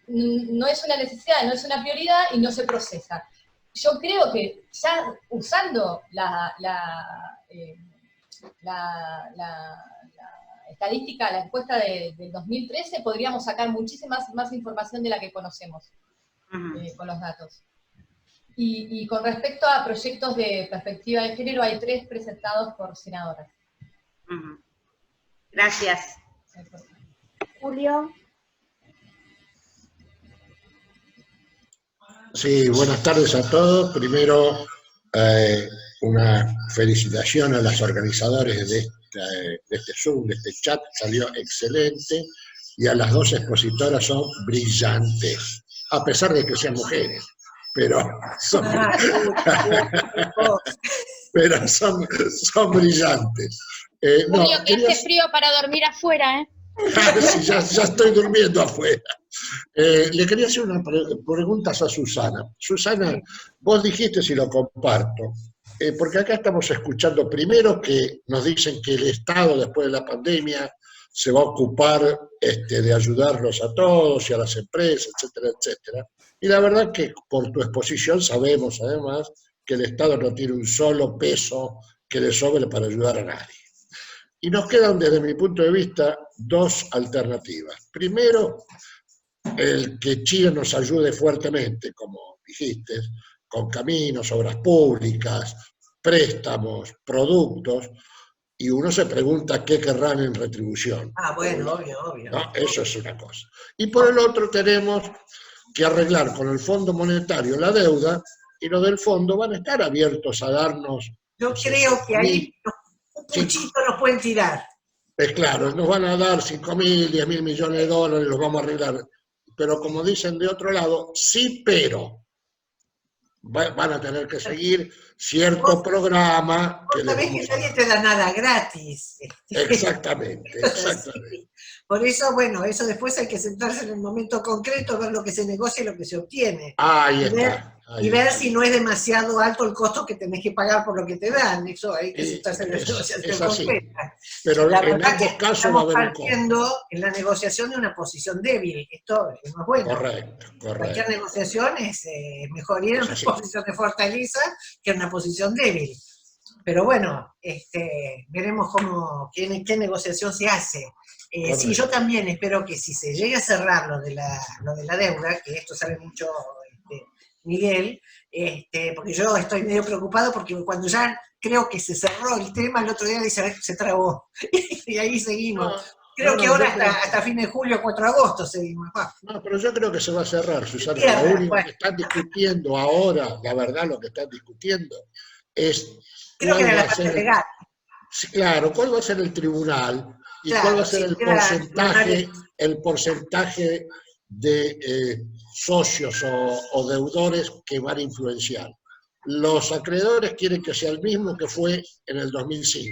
no es una necesidad, no es una prioridad y no se procesa. Yo creo que ya usando la estadística, la encuesta del 2013, podríamos sacar muchísima más información de la que conocemos con los datos. Y con respecto a proyectos de perspectiva de género, hay 3 presentados por senadoras. Gracias. Julio. Sí, buenas tardes a todos. Primero, una felicitación a las organizadoras de este Zoom, de este chat, salió excelente, y a las 2 expositoras son brillantes, a pesar de que sean mujeres, pero son brillantes. Julio, que hace frío para dormir afuera, ¿eh? Sí, ya estoy durmiendo afuera. Le quería hacer una pregunta a Susana. Susana, vos dijiste, si lo comparto, porque acá estamos escuchando primero que nos dicen que el Estado después de la pandemia se va a ocupar de ayudarlos a todos y a las empresas, etcétera, etcétera. Y la verdad que por tu exposición sabemos además que el Estado no tiene un solo peso que le sobre para ayudar a nadie. Y nos quedan, desde mi punto de vista, 2 alternativas. Primero, el que Chile nos ayude fuertemente, como dijiste, con caminos, obras públicas, préstamos, productos, y uno se pregunta qué querrán en retribución. Ah, bueno, obvio. ¿No? Eso es una cosa. Y por el otro tenemos que arreglar con el Fondo Monetario la deuda, y los del fondo van a estar abiertos a darnos... Yo creo que ahí un puchito nos pueden tirar. Claro, nos van a dar 5.000, 10.000 millones de dólares, los vamos a arreglar. Pero como dicen de otro lado, sí, pero van a tener que seguir cierto programa. Vos sabés que nadie te da nada gratis. Exactamente, exactamente. Por eso, bueno, eso después hay que sentarse en el momento concreto, ver lo que se negocia y lo que se obtiene. Ahí está. Y ver si no es demasiado alto el costo que tenés que pagar por lo que te dan. Eso hay que sentarse en la negociación concreta. Pero la en verdad ambos que casos estamos va a haber un partiendo en la negociación de una posición débil. Esto es más bueno. Correcto. Cualquier negociación es mejor ir a una posición de fortaleza que en una posición débil. Pero bueno, veremos qué negociación se hace. Sí, yo también espero que si se llegue a cerrar lo de la deuda, que esto sabe mucho Miguel, porque yo estoy medio preocupado porque cuando ya creo que se cerró el tema, el otro día dice, se trabó. Y ahí seguimos. Creo que ahora hasta fin de julio, 4 de agosto seguimos. No, pero yo creo que se va a cerrar, Susana. Lo único que están discutiendo ahora, la verdad, lo que están discutiendo es... Creo que era la parte legal. Claro, ¿cuál va a ser el tribunal? ¿Y cuál va a ser el porcentaje de socios o deudores que van a influenciar? Los acreedores quieren que sea el mismo que fue en el 2005.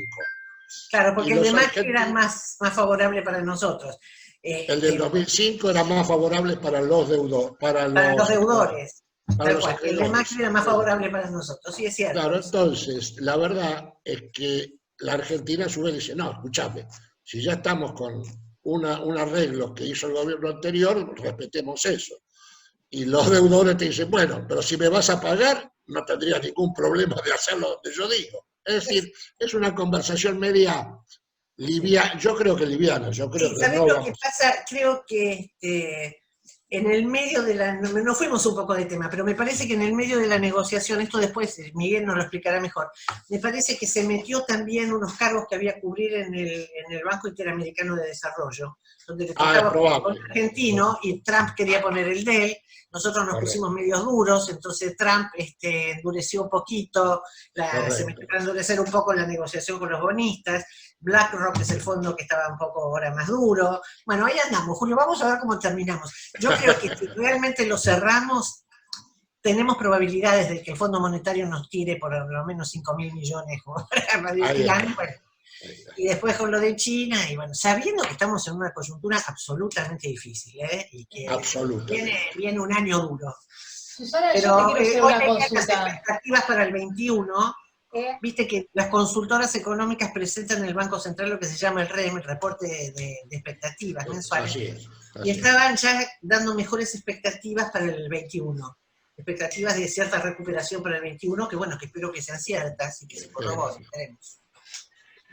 Claro, porque el de Macri era más favorable para nosotros. El del 2005 era más favorable para los deudores. Para los deudores. El de Macri era más favorable para nosotros, sí es cierto. Claro, entonces, la verdad es que la Argentina a su vez dice, no, escúchame, si ya estamos con un arreglo que hizo el gobierno anterior, respetemos eso. Y los deudores te dicen, bueno, pero si me vas a pagar, no tendría ningún problema de hacerlo donde yo digo. Es decir, es una conversación media liviana, yo creo que liviana, yo creo que ¿sabés no lo vamos... que pasa? Creo que en el medio de la... Nos fuimos un poco de tema, pero me parece que en el medio de la negociación, esto después Miguel nos lo explicará mejor, me parece que se metió también unos cargos que había que cubrir en el Banco Interamericano de Desarrollo, donde le tocaba con el argentino y Trump quería poner el de él. Nosotros nos pusimos medios duros, entonces Trump endureció un poquito, se metió a endurecer un poco la negociación con los bonistas. BlackRock es el fondo que estaba un poco ahora más duro. Bueno, ahí andamos, Julio, vamos a ver cómo terminamos. Yo creo que si realmente lo cerramos, tenemos probabilidades de que el Fondo Monetario nos tire por lo menos 5.000 millones y después con lo de China, y bueno, sabiendo que estamos en una coyuntura absolutamente difícil, y que viene un año duro. Susana, pero yo te quiero hacer una consulta. Las expectativas para el 21, viste que las consultoras económicas presentan en el Banco Central lo que se llama el REM, el reporte de expectativas mensuales. Así es. Y estaban ya dando mejores expectativas para el 21. Expectativas de cierta recuperación para el 21, que bueno, que espero que sean ciertas y que se corroboren, esperemos.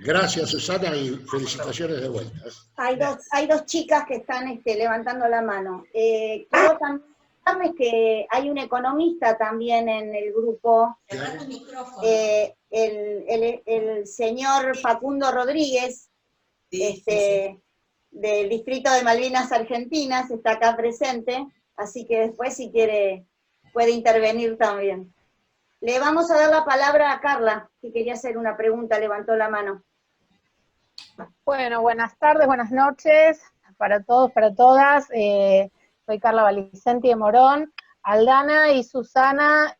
Gracias, Susana, y felicitaciones de vuelta. Hay dos chicas que están levantando la mano. Quiero también contarles que hay un economista también en el grupo, el señor Facundo Rodríguez, del distrito de Malvinas Argentinas, está acá presente, así que después si quiere puede intervenir también. Le vamos a dar la palabra a Carla, que quería hacer una pregunta, levantó la mano. Bueno, buenas tardes, buenas noches para todos, para todas. Soy Carla Valicenti de Morón. Aldana y Susana,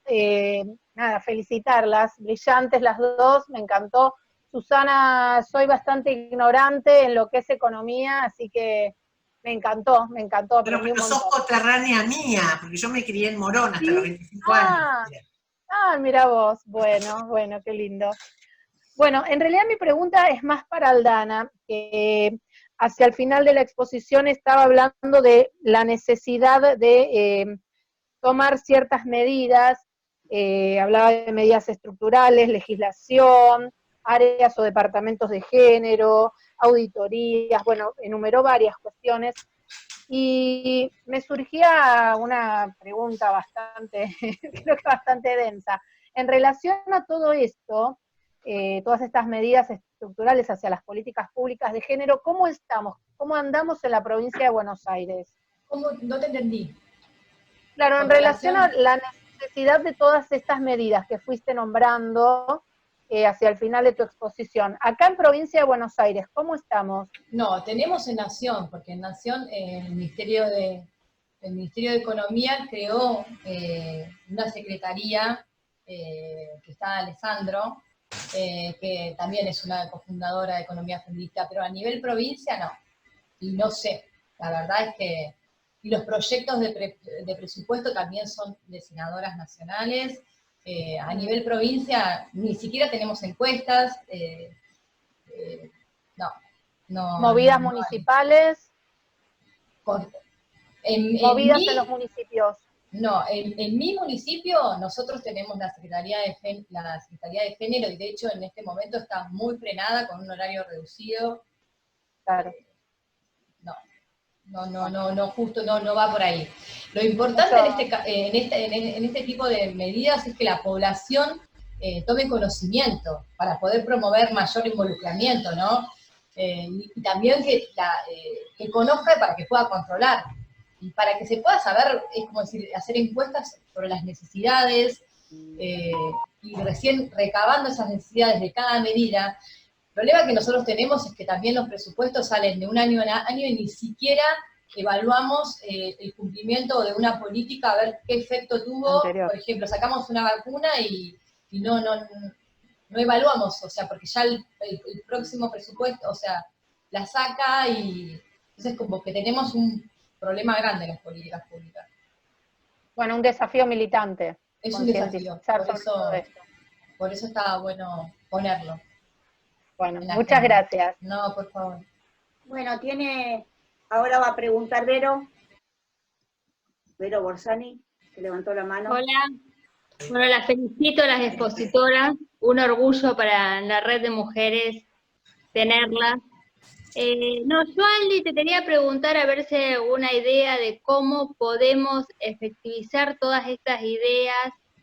nada, felicitarlas, brillantes las dos, me encantó. Susana, soy bastante ignorante en lo que es economía, así que me encantó. Pero sos coterránea mía, porque yo me crié en Morón hasta los 25 años. Mira vos, bueno, qué lindo. Bueno, en realidad mi pregunta es más para Aldana, que hacia el final de la exposición estaba hablando de la necesidad de tomar ciertas medidas, hablaba de medidas estructurales, legislación, áreas o departamentos de género, auditorías, bueno, enumeró varias cuestiones, y me surgía una pregunta bastante, creo que bastante densa. En relación a todo esto, todas estas medidas estructurales hacia las políticas públicas de género, ¿cómo estamos? ¿Cómo andamos en la provincia de Buenos Aires? ¿Cómo? No te entendí. Claro, en relación a la necesidad de todas estas medidas que fuiste nombrando hacia el final de tu exposición, acá en provincia de Buenos Aires, ¿cómo estamos? No, tenemos en Nación, porque en Nación el Ministerio de Economía creó una secretaría que está Alessandro, que también es una cofundadora de Economía Feminista, pero a nivel provincia no. Y no sé, la verdad es que... Y los proyectos de presupuesto también son de senadoras nacionales. A nivel provincia ni siquiera tenemos encuestas. No. ¿Movidas municipales? ¿Movidas en los municipios? No, en mi municipio nosotros tenemos la Secretaría de Género, y de hecho en este momento está muy frenada con un horario reducido. Claro. Justo no va por ahí. Lo importante en este tipo de medidas es que la población tome conocimiento para poder promover mayor involucramiento, ¿no? Y también que conozca para que pueda controlar. Y para que se pueda saber, es como decir, hacer encuestas sobre las necesidades, y recién recabando esas necesidades de cada medida. El problema que nosotros tenemos es que también los presupuestos salen de un año a año y ni siquiera evaluamos el cumplimiento de una política, a ver qué efecto tuvo. Por ejemplo, sacamos una vacuna y no evaluamos, o sea, porque ya el próximo presupuesto, o sea, la saca, y entonces como que tenemos un problema grande en las políticas públicas. Bueno, un desafío militante. Es un desafío, por eso estaba bueno ponerlo. Bueno, muchas gracias. No, por favor. Bueno, ahora va a preguntar Vero Borsani, que levantó la mano. Hola. Bueno, las felicito a las expositoras, un orgullo para la red de mujeres tenerlas. Yo, Aldi, te quería preguntar a ver si hay alguna idea de cómo podemos efectivizar todas estas ideas,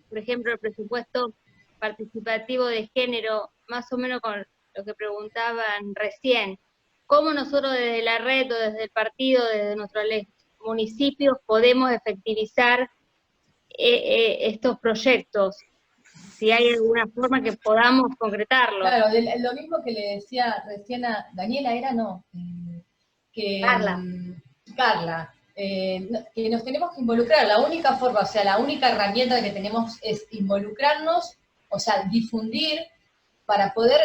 por ejemplo, el presupuesto participativo de género, más o menos con lo que preguntaban recién. ¿Cómo nosotros desde la red o desde el partido, desde nuestros municipios, podemos efectivizar estos proyectos? Si hay alguna forma que podamos concretarlo. Claro, lo mismo que le decía recién a Daniela, Carla, que nos tenemos que involucrar. La única forma, o sea, la única herramienta que tenemos es involucrarnos, o sea, difundir, para poder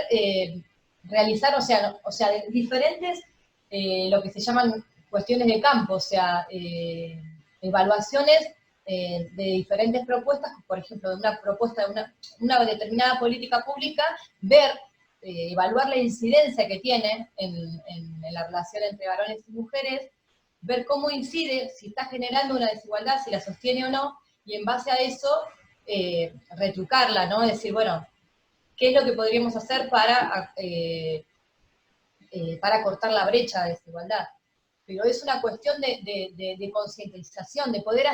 realizar, o sea, diferentes, lo que se llaman cuestiones de campo, o sea, evaluaciones de diferentes propuestas, por ejemplo, de una propuesta de una determinada política pública, evaluar la incidencia que tiene en la relación entre varones y mujeres, ver cómo incide, si está generando una desigualdad, si la sostiene o no, y en base a eso retrucarla, ¿no? Es decir, bueno, ¿qué es lo que podríamos hacer para cortar la brecha de desigualdad? Pero es una cuestión de concientización, de poder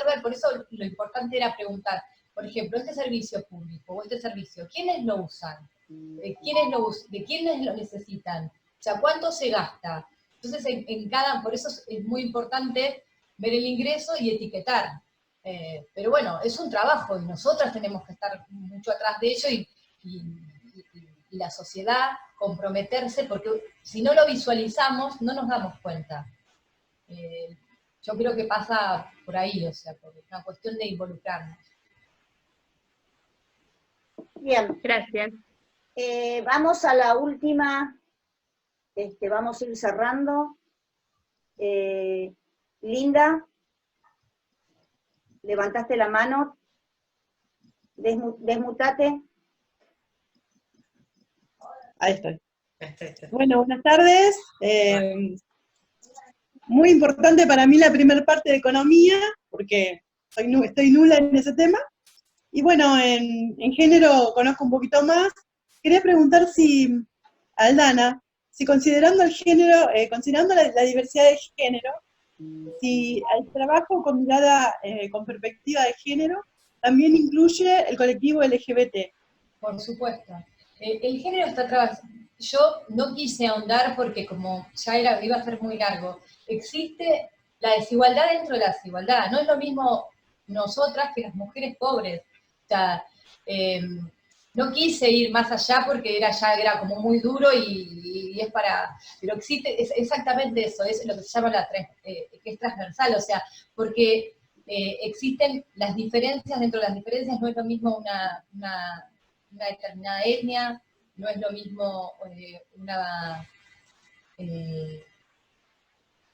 ver, por eso lo importante era preguntar, por ejemplo, este servicio público o este servicio, ¿quiénes lo usan? ¿De quiénes lo necesitan? O sea, ¿cuánto se gasta? Entonces, por eso es muy importante ver el ingreso y etiquetar. Pero bueno, es un trabajo y nosotras tenemos que estar mucho atrás de ello y la sociedad comprometerse, porque si no lo visualizamos, no nos damos cuenta. Yo creo que pasa por ahí, o sea, por una cuestión de involucrarnos. Bien. Gracias. Vamos a la última, vamos a ir cerrando. Linda, levantaste la mano, desmutate. Ahí estoy. Bueno, buenas tardes. Muy importante para mí la primera parte de economía, porque estoy nula en ese tema. Y bueno, en género conozco un poquito más. Quería preguntar Aldana, si considerando el género, considerando la diversidad de género, si el trabajo con mirada, con perspectiva de género, también incluye el colectivo LGBT. Por supuesto. El género está trabajado. Yo no quise ahondar porque como ya iba a ser muy largo. Existe la desigualdad dentro de la desigualdad. No es lo mismo nosotras que las mujeres pobres. O sea, no quise ir más allá porque ya era como muy duro y es para... Pero existe es exactamente eso, es lo que se llama que es transversal, o sea, porque existen las diferencias, dentro de las diferencias no es lo mismo una determinada etnia, no es lo mismo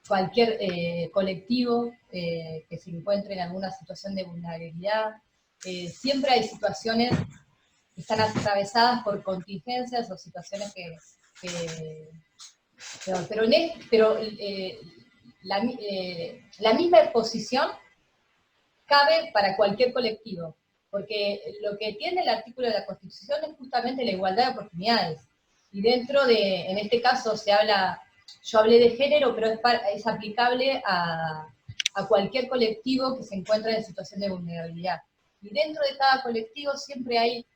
cualquier colectivo que se encuentre en alguna situación de vulnerabilidad. Siempre hay situaciones que están atravesadas por contingencias o situaciones pero la misma exposición cabe para cualquier colectivo, porque lo que tiene el artículo de la Constitución es justamente la igualdad de oportunidades. Y dentro en este caso yo hablé de género, pero es aplicable a cualquier colectivo que se encuentre en situación de vulnerabilidad. Y dentro de cada colectivo siempre hay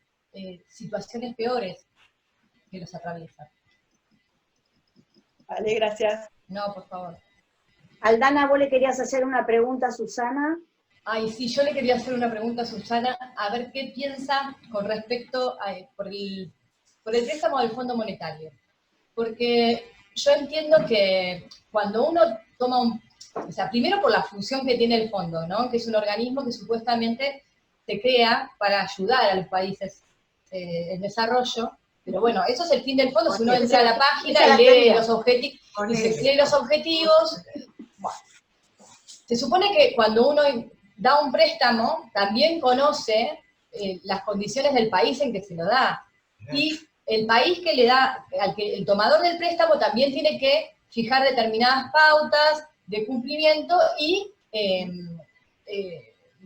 situaciones peores que los atraviesan. Vale, gracias. No, por favor. Aldana, ¿vos le querías hacer una pregunta a Susana? Ay, sí, yo le quería hacer una pregunta a Susana, a ver qué piensa con respecto por el préstamo del Fondo Monetario. Porque yo entiendo que cuando uno toma o sea, primero por la función que tiene el fondo, ¿no? Que es un organismo que supuestamente se crea para ayudar a los países en desarrollo, pero bueno, eso es el fin del fondo, si uno entra a la página y lee los objetivos, bueno, se supone que cuando uno da un préstamo, también conoce las condiciones del país en que se lo da, y el país que le da, el tomador del préstamo también tiene que fijar determinadas pautas de cumplimiento y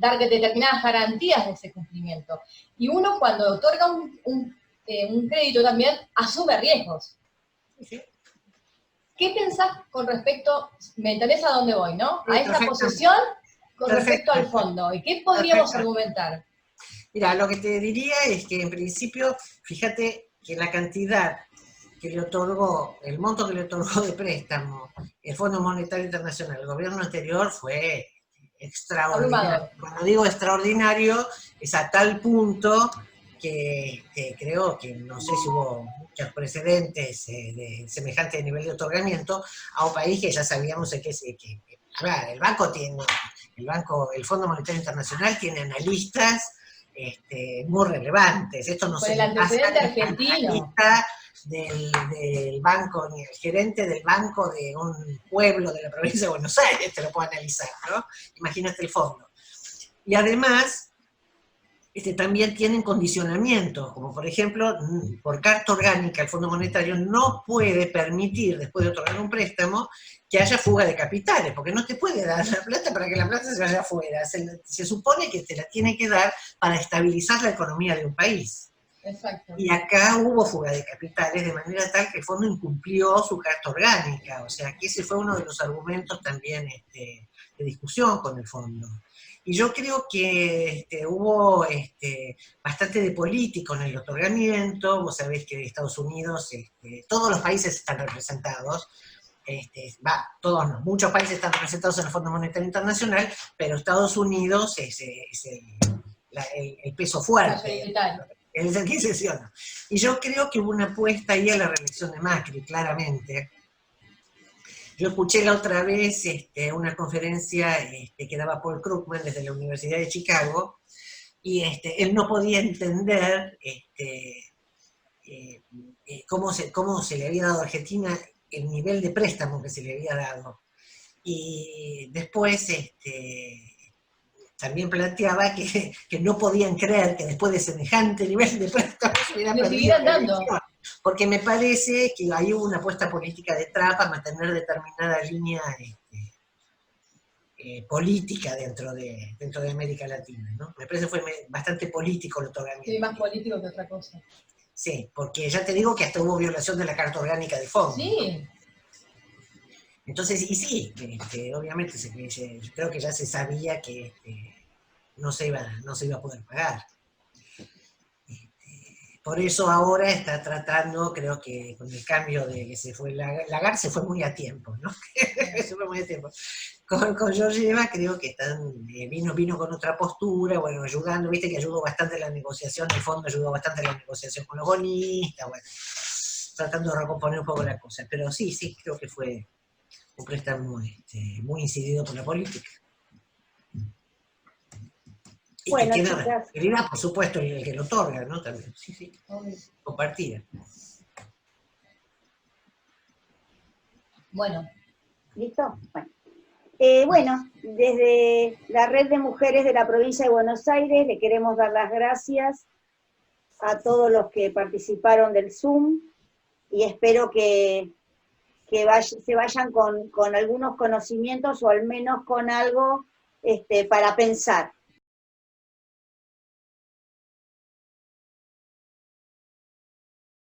dar determinadas garantías de ese cumplimiento. Y uno cuando otorga un crédito también asume riesgos. ¿Qué pensás con respecto, me entendés a dónde voy, ¿no? A esta posición con respecto al fondo. ¿Y qué podríamos argumentar? Mira, lo que te diría es que en principio, fíjate que la cantidad que le otorgó, el monto que le otorgó de préstamo el Fondo Monetario Internacional, el gobierno anterior, fue extraordinario. Cuando digo extraordinario, es a tal punto que creo que no sé si hubo muchos precedentes de semejante nivel de otorgamiento a un país que ya sabíamos que el Fondo Monetario Internacional tiene analistas muy relevantes. Esto no se le pasa al analista del banco, ni el gerente del banco de un pueblo de la provincia de Buenos Aires te lo puede analizar, ¿no? Imagínate el fondo. Y además, también tienen condicionamientos, como por ejemplo, por carta orgánica el Fondo Monetario no puede permitir, después de otorgar un préstamo, que haya fuga de capitales, porque no te puede dar la plata para que la plata se vaya afuera. Se supone que te la tiene que dar para estabilizar la economía de un país. Exacto. Y acá hubo fuga de capitales de manera tal que el fondo incumplió su carta orgánica, o sea que ese fue uno de los argumentos también de discusión con el fondo. Y yo creo que hubo bastante de político en el otorgamiento. Vos sabés que Estados Unidos, todos los países están representados, todos no, muchos países están representados en el Fondo Monetario Internacional, pero Estados Unidos es el peso fuerte, es el que sesiona. Y yo creo que hubo una apuesta ahí a la reelección de Macri, claramente. Yo escuché la otra vez una conferencia que daba Paul Krugman desde la Universidad de Chicago, y él no podía entender cómo se le había dado a Argentina el nivel de préstamo que se le había dado. Y después también planteaba que no podían creer que después de semejante nivel de préstamo se hubiera perdido la elección. Porque me parece que ahí hubo una apuesta política detrás para mantener determinada línea política dentro de América Latina, ¿no? Me parece que fue bastante político el otorgamiento. Sí, más político que otra cosa. Sí, porque ya te digo que hasta hubo violación de la Carta Orgánica de Fondo. Sí. Entonces, y sí, obviamente yo creo que ya se sabía que no se iba a poder pagar. Por eso ahora está tratando, creo que con el cambio de que se fue Lagarde, se fue muy a tiempo, ¿no? Se fue muy a tiempo. Con Georgieva creo que vino con otra postura, bueno, ayudando, viste que ayudó bastante en la negociación, el fondo ayudó bastante en la negociación con los bonistas, bueno, tratando de recomponer un poco la cosa. Pero sí, creo que fue un préstamo muy incidido por la política. Y Bueno, que chicas. queda, por supuesto, el que lo otorga, ¿no? También, sí, compartida. Bueno. ¿Listo? Bueno. Bueno, desde la Red de Mujeres de la Provincia de Buenos Aires le queremos dar las gracias a todos los que participaron del Zoom y espero que se vayan con algunos conocimientos o al menos con algo para pensar.